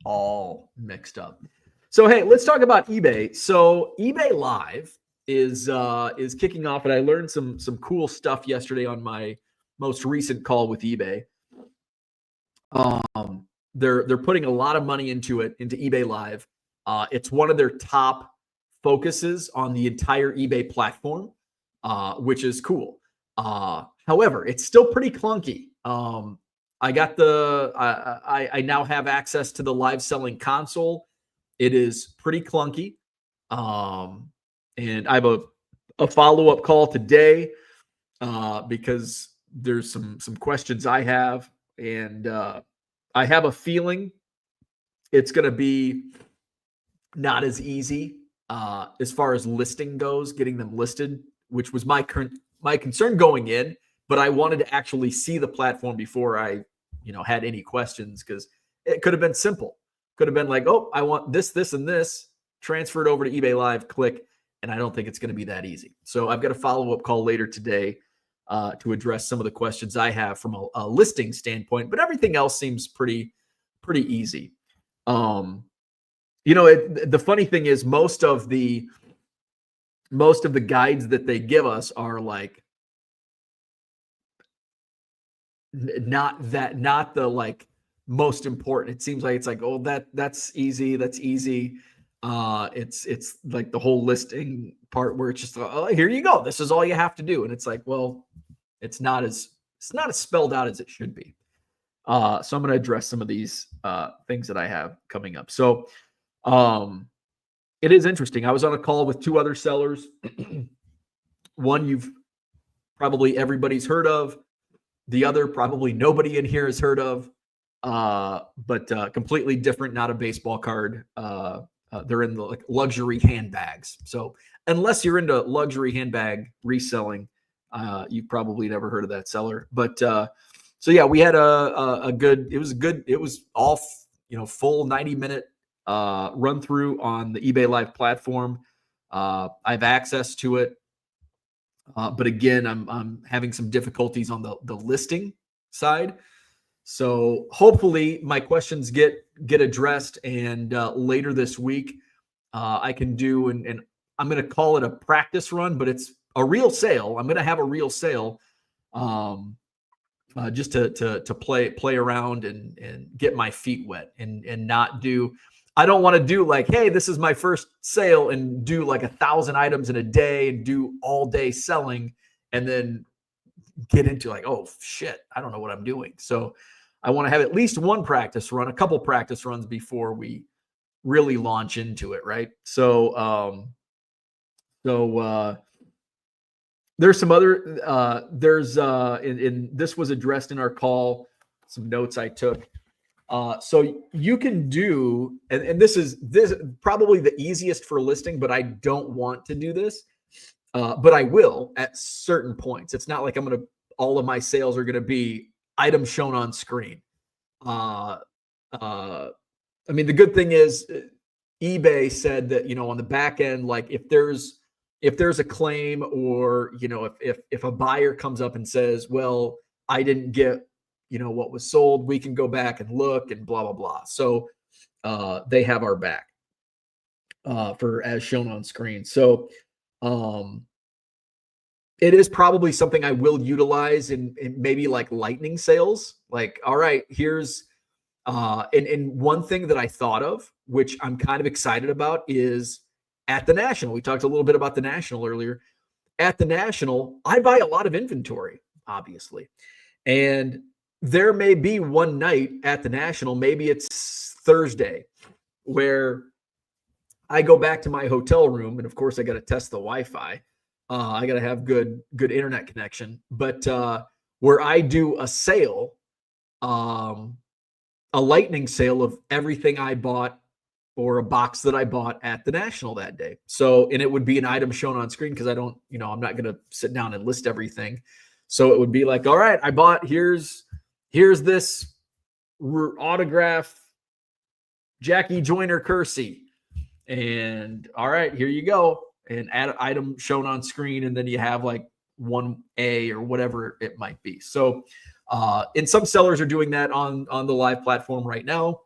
all mixed up. So, hey, let's talk about eBay. So eBay Live is kicking off, and I learned some cool stuff yesterday on my most recent call with eBay. They're putting a lot of money into eBay Live. It's one of their top focuses on the entire eBay platform, which is cool. However, it's still pretty clunky. I now have access to the live selling console. It is pretty clunky. And I have a follow-up call today because there's some questions I have, and I have a feeling it's going to be not as easy as far as listing goes, getting them listed, which was my concern going in. But I wanted to actually see the platform before I, had any questions, because it could have been simple. Could have been like, oh, I want this, this, and this, transfer it over to eBay Live, click. And I don't think it's going to be that easy. So I've got a follow-up call later today to address some of the questions I have from a listing standpoint, but everything else seems pretty easy. The funny thing is most of the guides that they give us are like not the like most important. It seems like it's like, oh, that's easy. It's like the whole listing part where it's just, oh, here you go. This is all you have to do. And it's like, well, it's not as spelled out as it should be. So I'm going to address some of these things that I have coming up. So it is interesting. I was on a call with two other sellers. One you've probably everybody's heard of. The other probably nobody in here has heard of. But completely different, not a baseball card. They're in the like luxury handbags. So unless you're into luxury handbag reselling, you've probably never heard of that seller. But so yeah, we had it was all full 90-minute run through on the eBay Live platform. I have access to it, but again, I'm having some difficulties on the listing side. So hopefully my questions get addressed, and later this week I can do and I'm going to call it a practice run, but it's a real sale. I'm going to have a real sale, just to play around and get my feet wet and not do. I don't want to do like, hey, this is my first sale and do like 1,000 items in a day and do all day selling and then get into like, oh shit, I don't know what I'm doing. So I want to have at least one practice run, a couple practice runs before we really launch into it. Right. So, there's some other, this was addressed in our call, some notes I took. So you can do, and this is probably the easiest for listing, but I don't want to do this. But I will at certain points. It's not like all of my sales are going to be items shown on screen. I mean, the good thing is eBay said that, on the back end, like if there's a claim or, if a buyer comes up and says, well, I didn't get, what was sold, we can go back and look and blah, blah, blah. So they have our back for as shown on screen. So it is probably something I will utilize in maybe like lightning sales. Like, all right, here's and one thing that I thought of, which I'm kind of excited about, is at the National. We talked a little bit about the National earlier. At the National, I buy a lot of inventory, obviously. And there may be one night at the National, maybe it's Thursday, where I go back to my hotel room, and of course I got to test the Wi-Fi. I got to have good internet connection. But where I do a sale, a lightning sale of everything I bought or a box that I bought at the National that day. So, and it would be an item shown on screen because I don't, I'm not going to sit down and list everything. So it would be like, all right, I bought, here's this autograph Jackie Joyner Kersey. And all right, here you go. And add an item shown on screen. And then you have like 1A or whatever it might be. So, and some sellers are doing that on the live platform right now.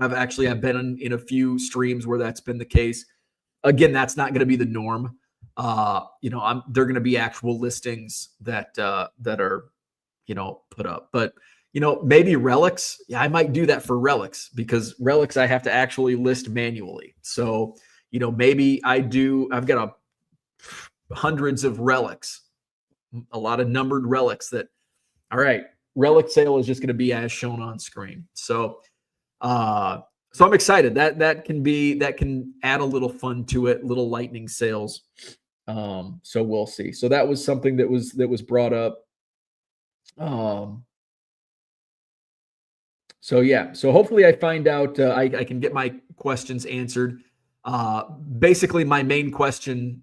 I've been in a few streams where that's been the case. Again, that's not going to be the norm. They're going to be actual listings that are, put up. But, maybe relics. Yeah, I might do that for relics because relics I have to actually list manually. So, maybe I've got hundreds of relics, a lot of numbered relics that, all right, relic sale is just going to be as shown on screen. So I'm excited that can add a little fun to it, little lightning sales. So we'll see. So that was something that was brought up. So yeah, so hopefully I find out, I can get my questions answered. Basically my main question,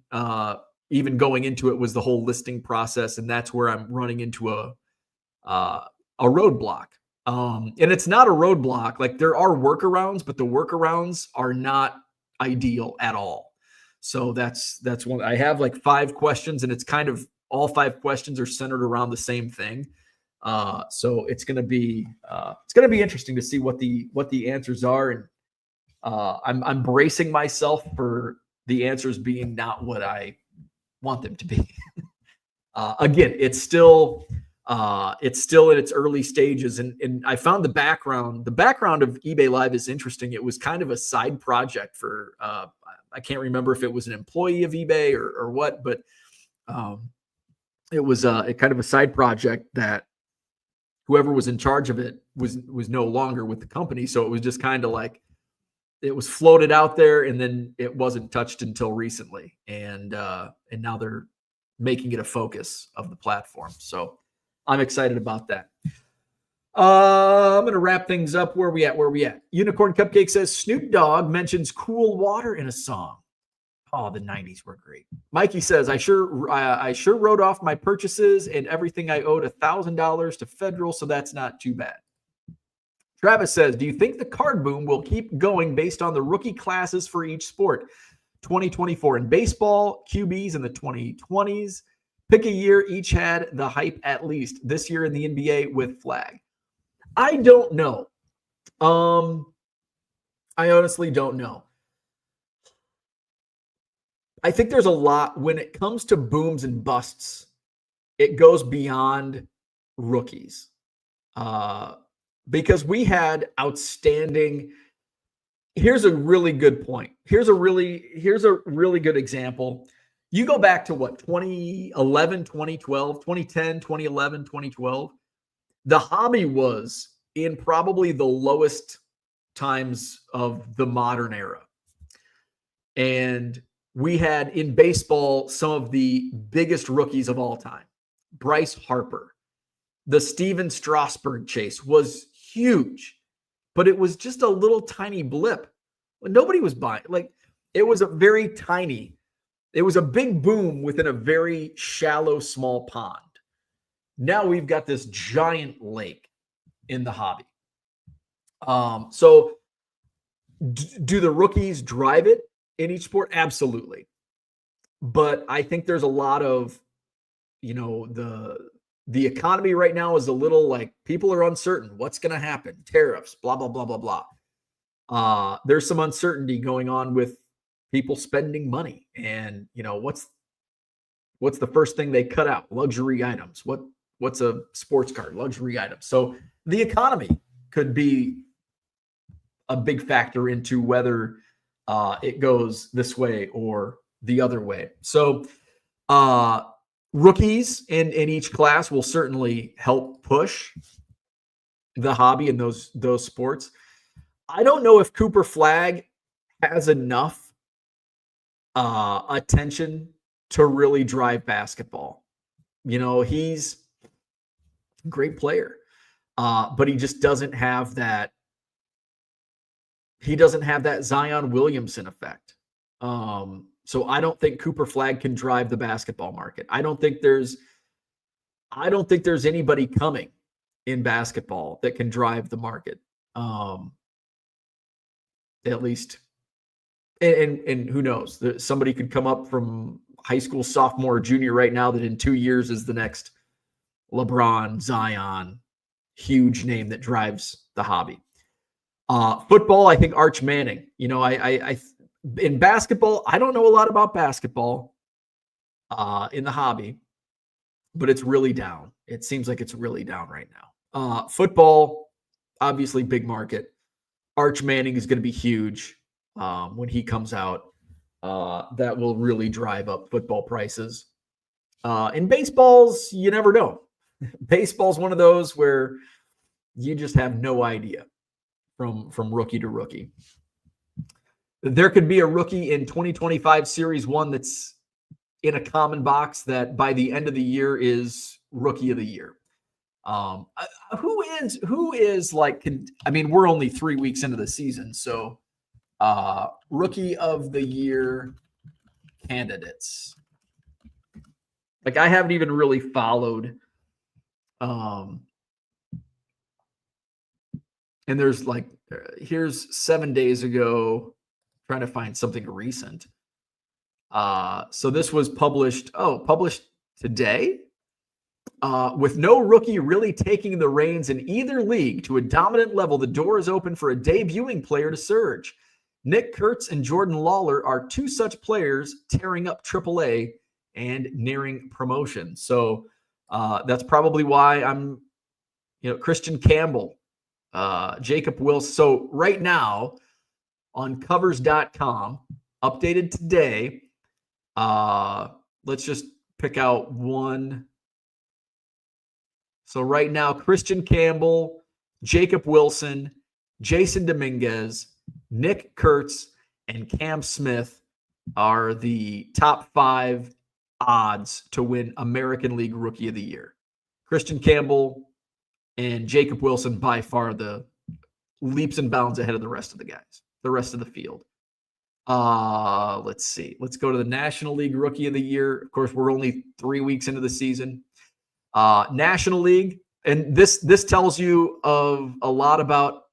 even going into it, was the whole listing process. And that's where I'm running into a roadblock. And it's not a roadblock. Like there are workarounds, but the workarounds are not ideal at all. So that's one. I have like 5 questions, and it's kind of all 5 questions are centered around the same thing. So it's going to be interesting to see what the answers are. And I'm bracing myself for the answers being not what I want them to be. Again, it's still It's still in its early stages, and I found the background of eBay Live is interesting. It was kind of a side project for I can't remember if it was an employee of eBay or what, but it was a kind of a side project that whoever was in charge of it was no longer with the company. So it was just kind of like it was floated out there, and then it wasn't touched until recently, and now they're making it a focus of the platform. So I'm excited about that. I'm going to wrap things up. Where we at? Unicorn Cupcake says Snoop Dogg mentions cool water in a song. Oh, the 90s were great. Mikey says, I sure wrote off my purchases and everything. I owed $1,000 to federal, so that's not too bad. Travis says, do you think the card boom will keep going based on the rookie classes for each sport? 2024 in baseball, QBs in the 2020s. Pick a year, each had the hype at least. This year in the NBA with flag. I don't know. I honestly don't know. I think there's a lot when it comes to booms and busts. It goes beyond rookies because we had outstanding. Here's a really good point. Here's a really good example. You go back to what, 2011, 2012, 2010, 2011, 2012. The hobby was in probably the lowest times of the modern era. And we had in baseball some of the biggest rookies of all time. Bryce Harper. The Steven Strasburg chase was huge, but it was just a little tiny blip. Nobody was buying. Like, it was a very tiny, it was a big boom within a very shallow, small pond. Now we've got this giant lake in the hobby. So do the rookies drive it in each sport? Absolutely. But I think there's a lot of, the economy right now is a little like people are uncertain. What's going to happen? Tariffs, blah, blah, blah, blah, blah. There's some uncertainty going on with people spending money. And, what's the first thing they cut out? Luxury items. What's a sports card? Luxury items. So the economy could be a big factor into whether it goes this way or the other way. So rookies in each class will certainly help push the hobby in those sports. I don't know if Cooper Flagg has enough attention to really drive basketball. He's a great player, but he just doesn't have that. He doesn't have that Zion Williamson effect. So I don't think Cooper Flagg can drive the basketball market. I don't think there's anybody coming in basketball that can drive the market. At least, and who knows? Somebody could come up from high school sophomore or junior right now that in 2 years is the next LeBron, Zion, huge name that drives the hobby. Football, I think Arch Manning. I in basketball, I don't know a lot about basketball in the hobby, but it's really down. It seems like it's really down right now. Football, obviously big market. Arch Manning is going to be huge when he comes out. That will really drive up football prices. In baseballs, you never know. Baseball's one of those where you just have no idea from rookie to rookie. There could be a rookie in 2025 Series 1 that's in a common box that by the end of the year is Rookie of the Year. Who is like, we're only 3 weeks into the season, so Rookie of the Year candidates. Like, I haven't even really followed. And there's like, here's 7 days ago, trying to find something recent. So this was published today. With no rookie really taking the reins in either league to a dominant level, the door is open for a debuting player to surge. Nick Kurtz and Jordan Lawler are two such players tearing up AAA and nearing promotion. So That's probably why I'm, Christian Campbell, Jacob Wilson. So right now on covers.com, updated today, let's just pick out one. So right now, Christian Campbell, Jacob Wilson, Jason Dominguez, Nick Kurtz, and Cam Smith are the top 5 odds to win American League Rookie of the Year. Christian Campbell and Jacob Wilson by far the leaps and bounds ahead of the rest of the guys, the rest of the field. Let's see. Let's go to the National League Rookie of the Year. Of course, we're only 3 weeks into the season. National League, and this tells you of a lot about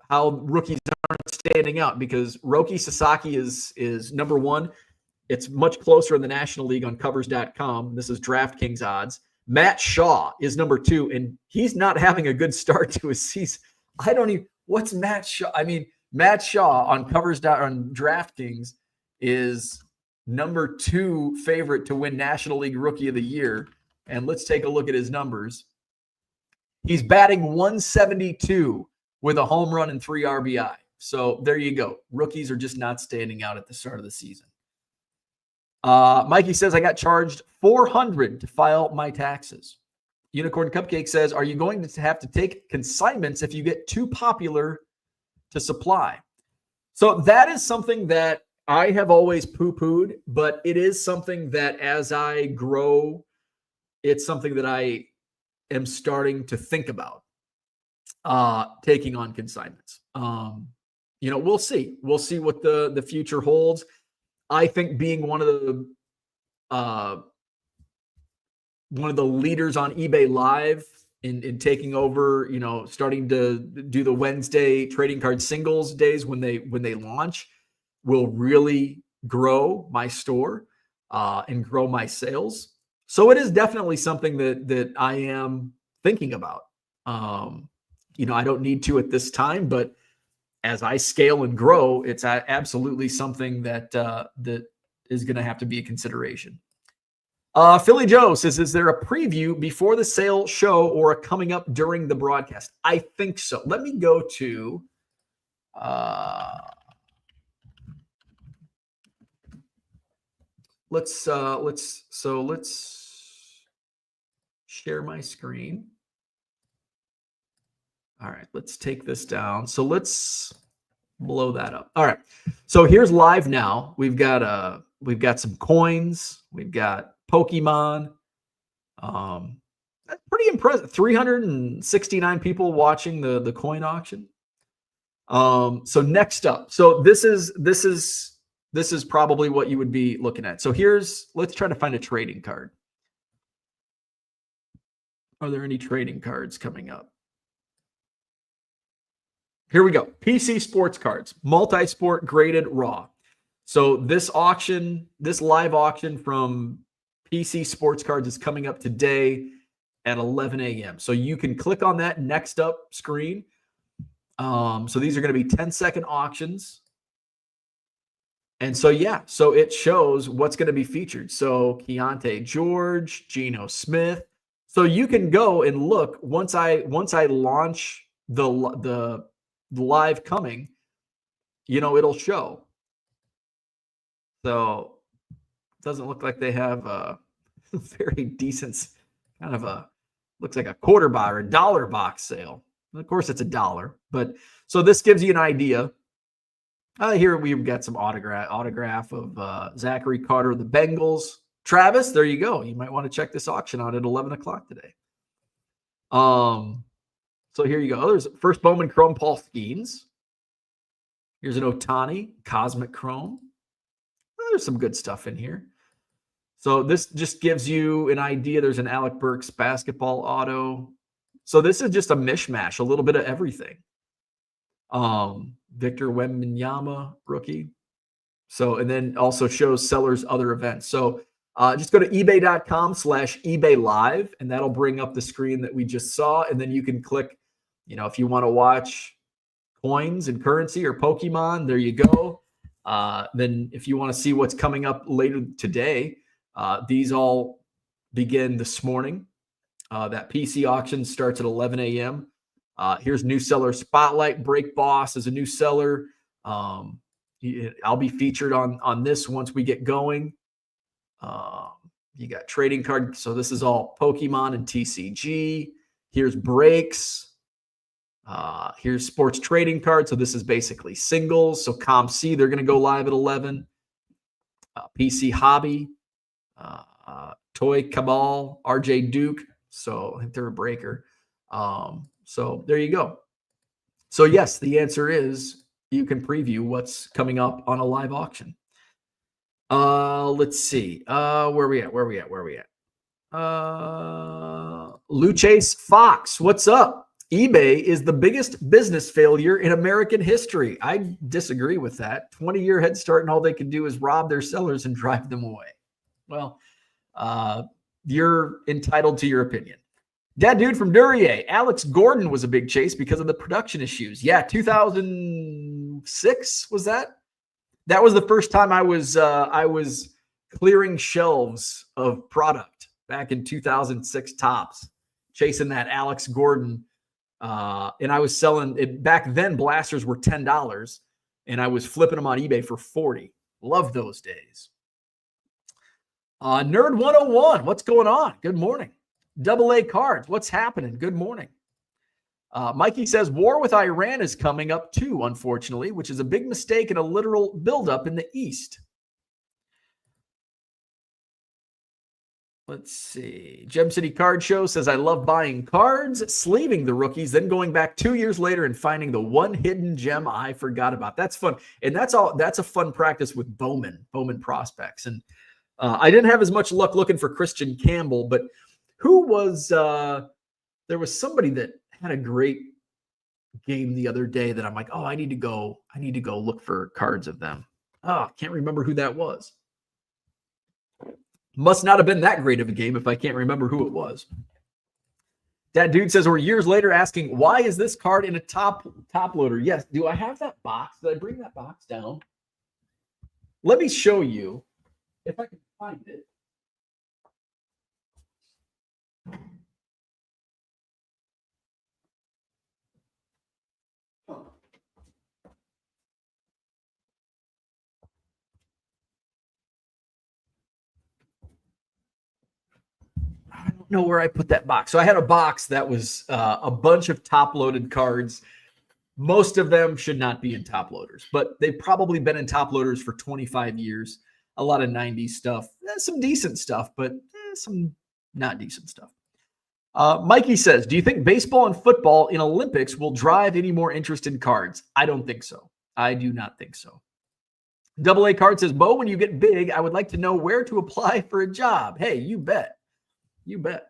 how rookies aren't standing out, because Roki Sasaki is number 1. It's much closer in the National League on covers.com. This is DraftKings odds. Matt Shaw is number 2, and he's not having a good start to his season. What's Matt Shaw? I mean, Matt Shaw on on DraftKings is number 2 favorite to win National League Rookie of the Year. And let's take a look at his numbers. He's batting 172 with a home run and 3 RBI. So there you go. Rookies are just not standing out at the start of the season. Mikey says, I got charged $400 to file my taxes. Unicorn Cupcake says, are you going to have to take consignments if you get too popular to supply? So that is something that I have always poo-pooed, but it is something that as I grow, it's something that I am starting to think about, taking on consignments. We'll see. We'll see what the future holds. I think being one of the leaders on eBay Live in taking over, starting to do the Wednesday trading card singles days when they launch, will really grow my store and grow my sales. So it is definitely something that I am thinking about. I don't need to at this time, but as I scale and grow, it's absolutely something that is going to have to be a consideration. Philly Joe says, is there a preview before the sale show or a coming up during the broadcast? I think so. Let me go to let's share my screen. All right, let's take this down. So let's blow that up. All right. So here's live now. We've got some coins. We've got Pokemon. That's pretty impressive. 369 people watching the coin auction. So next up. So this is probably what you would be looking at. So let's try to find a trading card. Are there any trading cards coming up? Here we go. PC sports cards, multi-sport graded raw. So this live auction from PC sports cards is coming up today at 11 a.m. So you can click on that next up screen. So these are going to be 10-second auctions. And so, so it shows what's going to be featured. So Keontae George, Geno Smith. So you can go and look once I launch the live coming, it'll show. So it doesn't look like they have a very decent kind of looks like a quarter box or a dollar box sale. Of course, it's $1, but so this gives you an idea. Here we've got some autograph of Zachary Carter of the Bengals. Travis, there you go. You might want to check this auction out at 11 o'clock today. So here you go. There's first Bowman Chrome, Paul Skeens. Here's an Ohtani, Cosmic Chrome. There's some good stuff in here. So this just gives you an idea. There's an Alec Burks basketball auto. So this is just a mishmash, a little bit of everything. Victor Wembanyama, rookie. So, and then also shows sellers other events. So just go to ebay.com/eBay live, and that'll bring up the screen that we just saw. And then you can click, if you want to watch coins and currency or Pokemon, there you go. Then if you want to see what's coming up later today, these all begin this morning. That PC auction starts at 11 a.m. Here's new seller spotlight. Break Boss is a new seller. I'll be featured on this once we get going. You got trading card. So this is all Pokemon and TCG. Here's breaks. Here's sports trading cards. So this is basically singles. So ComC, they're going to go live at 11. PC Hobby, Toy Cabal, RJ Duke. So I think they're a breaker. So there you go. So yes, the answer is you can preview what's coming up on a live auction. Let's see. Where we at? Luchase Fox, what's up? eBay is the biggest business failure in American history. I disagree with that. 20-year head start, and all they can do is rob their sellers and drive them away. Well, you're entitled to your opinion. That dude from Duryea, Alex Gordon, was a big chase because of the production issues. Yeah, 2006 was that? That was the first time I was clearing shelves of product back in 2006 tops, chasing that Alex Gordon. And I was selling it back then. Blasters were $10 and I was flipping them on eBay for $40. Love those days. Nerd 101, what's going on? Good morning. AA Cards, what's happening? Good morning. Mikey says war with Iran is coming up too, unfortunately, which is a big mistake and a literal buildup in the East. Let's see. Gem City Card Show says, I love buying cards, sleeving the rookies, then going back 2 years later and finding the one hidden gem I forgot about. That's fun. And that's a fun practice with Bowman prospects. And I didn't have as much luck looking for Christian Campbell, but who was, there was somebody that had a great game the other day that I'm like, oh, I need to go look for cards of them. Oh, can't remember who that was. Must not have been that great of a game if I can't remember who it was. That dude says we're years later asking, why is this card in a top loader? Yes. Do I have that box? Did I bring that box down? Let me show you if I can find it. I don't know where I put that box. So I had a box that was a bunch of top-loaded cards. Most of them should not be in top loaders, but they've probably been in top loaders for 25 years. A lot of 90s stuff, some decent stuff, but some not decent stuff. Mikey says, do you think baseball and football in Olympics will drive any more interest in cards? I don't think so. I do not think so. AA Card says, Bo, when you get big, I would like to know where to apply for a job. Hey, you bet. You bet.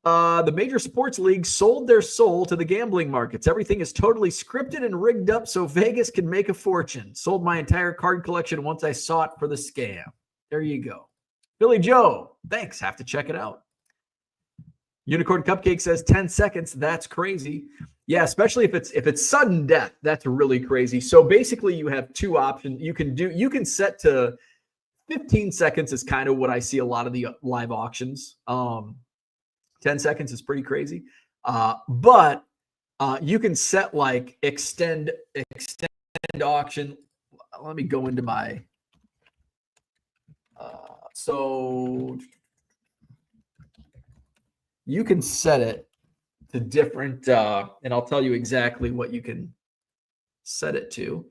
The major sports leagues sold their soul to the gambling markets. Everything is totally scripted and rigged up so Vegas can make a fortune. Sold my entire card collection once I saw it for the scam. There you go. Billy Joe, thanks. Have to check it out. Unicorn Cupcake says 10 seconds. That's crazy. Yeah, especially if it's sudden death. That's really crazy. So basically you have two options. You can set to 15 seconds is kind of what I see a lot of the live auctions. 10 seconds is pretty crazy. But you can set like extend auction. Let me go into my, so you can set it to different, and I'll tell you exactly what you can set it to.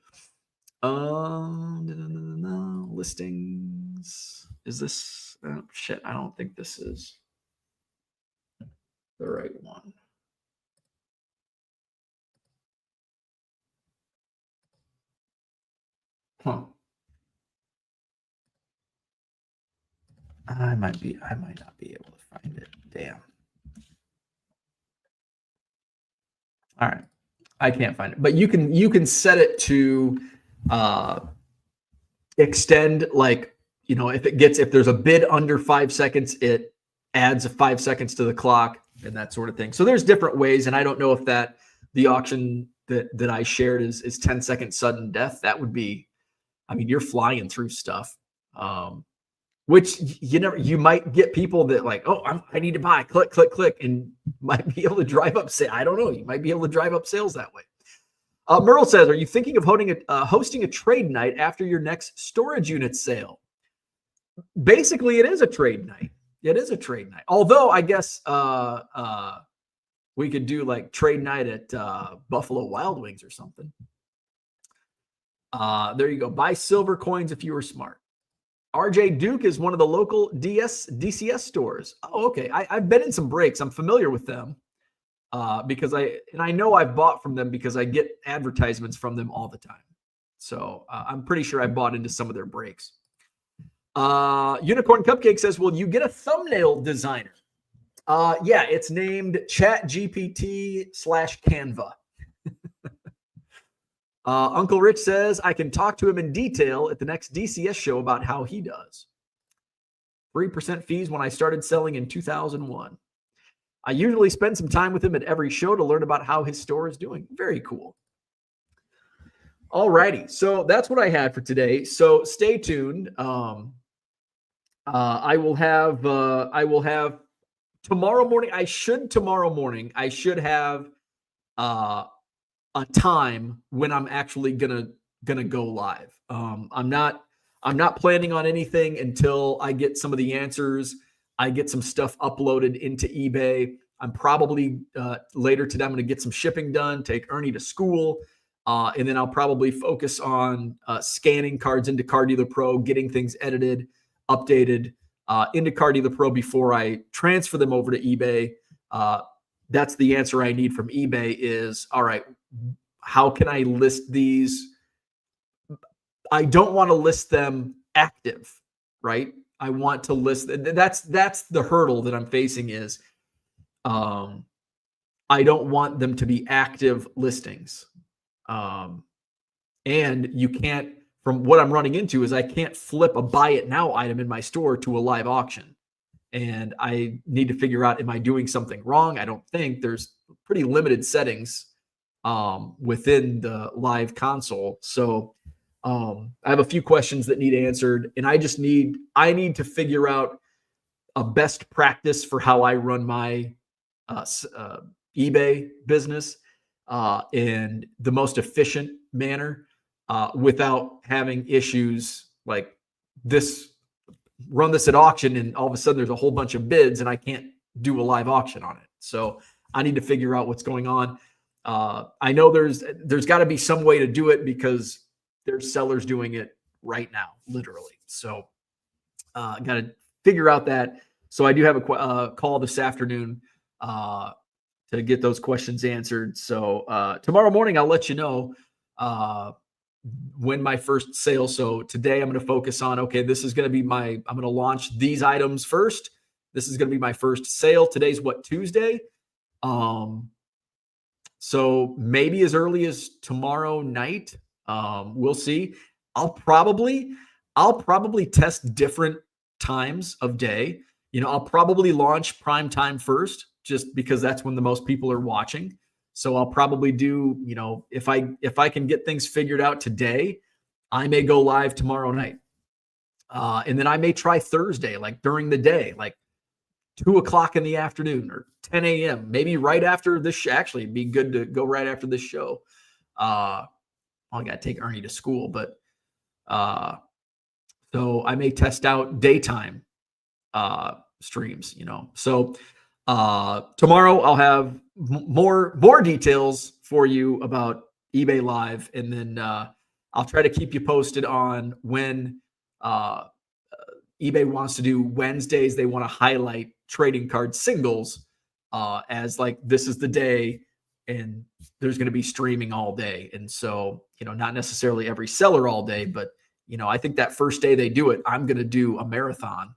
Listings. Is this, oh, shit, I don't think this is the right one. Huh. I might not be able to find it. Damn. All right. I can't find it. But you can set it to extend, like, you know, if there's a bid under 5 seconds, it adds 5 seconds to the clock and that sort of thing. So there's different ways, and I don't know if the auction that I shared is 10-second sudden death. That would be, I mean, you're flying through stuff. which you might get people that like, oh, I need to buy, click, and might be able to drive up sales. I don't know. You might be able to drive up sales that way. Merle says, are you thinking of hosting a trade night after your next storage unit sale? Basically, it is a trade night. It is a trade night. Although I guess we could do like trade night at Buffalo Wild Wings or something. There you go. Buy silver coins if you were smart. RJ Duke is one of the local DCS stores. Oh, okay. I've been in some breaks. I'm familiar with them because I know I've bought from them because I get advertisements from them all the time. So I'm pretty sure I bought into some of their breaks. Unicorn Cupcake says, will you get a thumbnail designer? Yeah, it's named ChatGPT/Canva. Uncle Rich says, I can talk to him in detail at the next DCS show about how he does. 3% fees when I started selling in 2001. I usually spend some time with him at every show to learn about how his store is doing. Very cool. All righty. So that's what I had for today. So stay tuned. I will have tomorrow morning. I should have a time when I'm actually gonna go live. I'm not planning on anything until I get some of the answers. I get some stuff uploaded into eBay. I'm probably later today. I'm going to get some shipping done, take Ernie to school, and then I'll probably focus on scanning cards into Car Dealer Pro, getting things edited, updated into Car Dealer Pro before I transfer them over to eBay. That's the answer I need from eBay is, all right, how can I list these? I don't want to list them active, right? I want to list, that's the hurdle that I'm facing is I don't want them to be active listings. And you can't, from what I'm running into is I can't flip a buy it now item in my store to a live auction. And I need to figure out, am I doing something wrong? I don't think. There's pretty limited settings within the live console. So I have a few questions that need answered, and I need to figure out a best practice for how I run my eBay business in the most efficient manner without having issues like this. Run this at auction and all of a sudden there's a whole bunch of bids and I can't do a live auction on it. So I need to figure out what's going on. I know there's got to be some way to do it because there's sellers doing it right now, literally. So got to figure out that. So I do have a call this afternoon to get those questions answered. So tomorrow morning, I'll let you know when my first sale. So today I'm going to focus on, okay, this is going to be I'm going to launch these items first. This is going to be my first sale. Today's what, Tuesday? So maybe as early as tomorrow night, we'll see. I'll probably test different times of day. I'll probably launch prime time first, just because that's when the most people are watching. So I'll probably do, if I can get things figured out today, I may go live tomorrow night. And then I may try Thursday, like during the day, like 2:00 in the afternoon or 10 a.m., maybe right after this. Actually, it'd be good to go right after this show. I got to take Ernie to school, but so I may test out daytime streams, So tomorrow I'll have more details for you about eBay Live, and then I'll try to keep you posted on when eBay wants to do Wednesdays. They want to highlight trading card singles as like, this is the day and there's going to be streaming all day. And so, not necessarily every seller all day, but I think that first day they do it, I'm going to do a marathon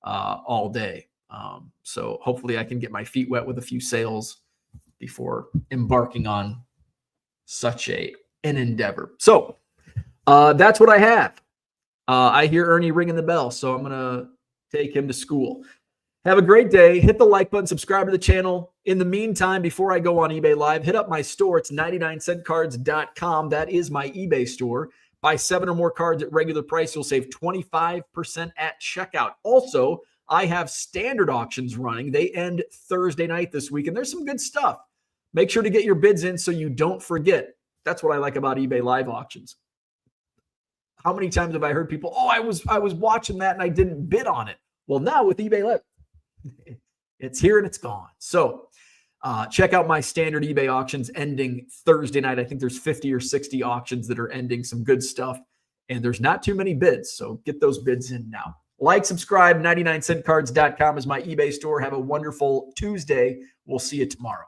all day. So hopefully I can get my feet wet with a few sales before embarking on such an endeavor. So that's what I have. I hear Ernie ringing the bell, so I'm going to take him to school. Have a great day. Hit the like button, subscribe to the channel. In the meantime, before I go on eBay Live, hit up my store. It's 99centcards.com. That is my eBay store. Buy 7 or more cards at regular price. You'll save 25% at checkout. Also, I have standard auctions running. They end Thursday night this week, and there's some good stuff. Make sure to get your bids in so you don't forget. That's what I like about eBay live auctions. How many times have I heard people, I was watching that and I didn't bid on it. Well, now with eBay Live, it's here and it's gone. So check out my standard eBay auctions ending Thursday night. I think there's 50 or 60 auctions that are ending, some good stuff. And there's not too many bids. So get those bids in now. Like, subscribe, 99centcards.com is my eBay store. Have a wonderful Tuesday. We'll see you tomorrow.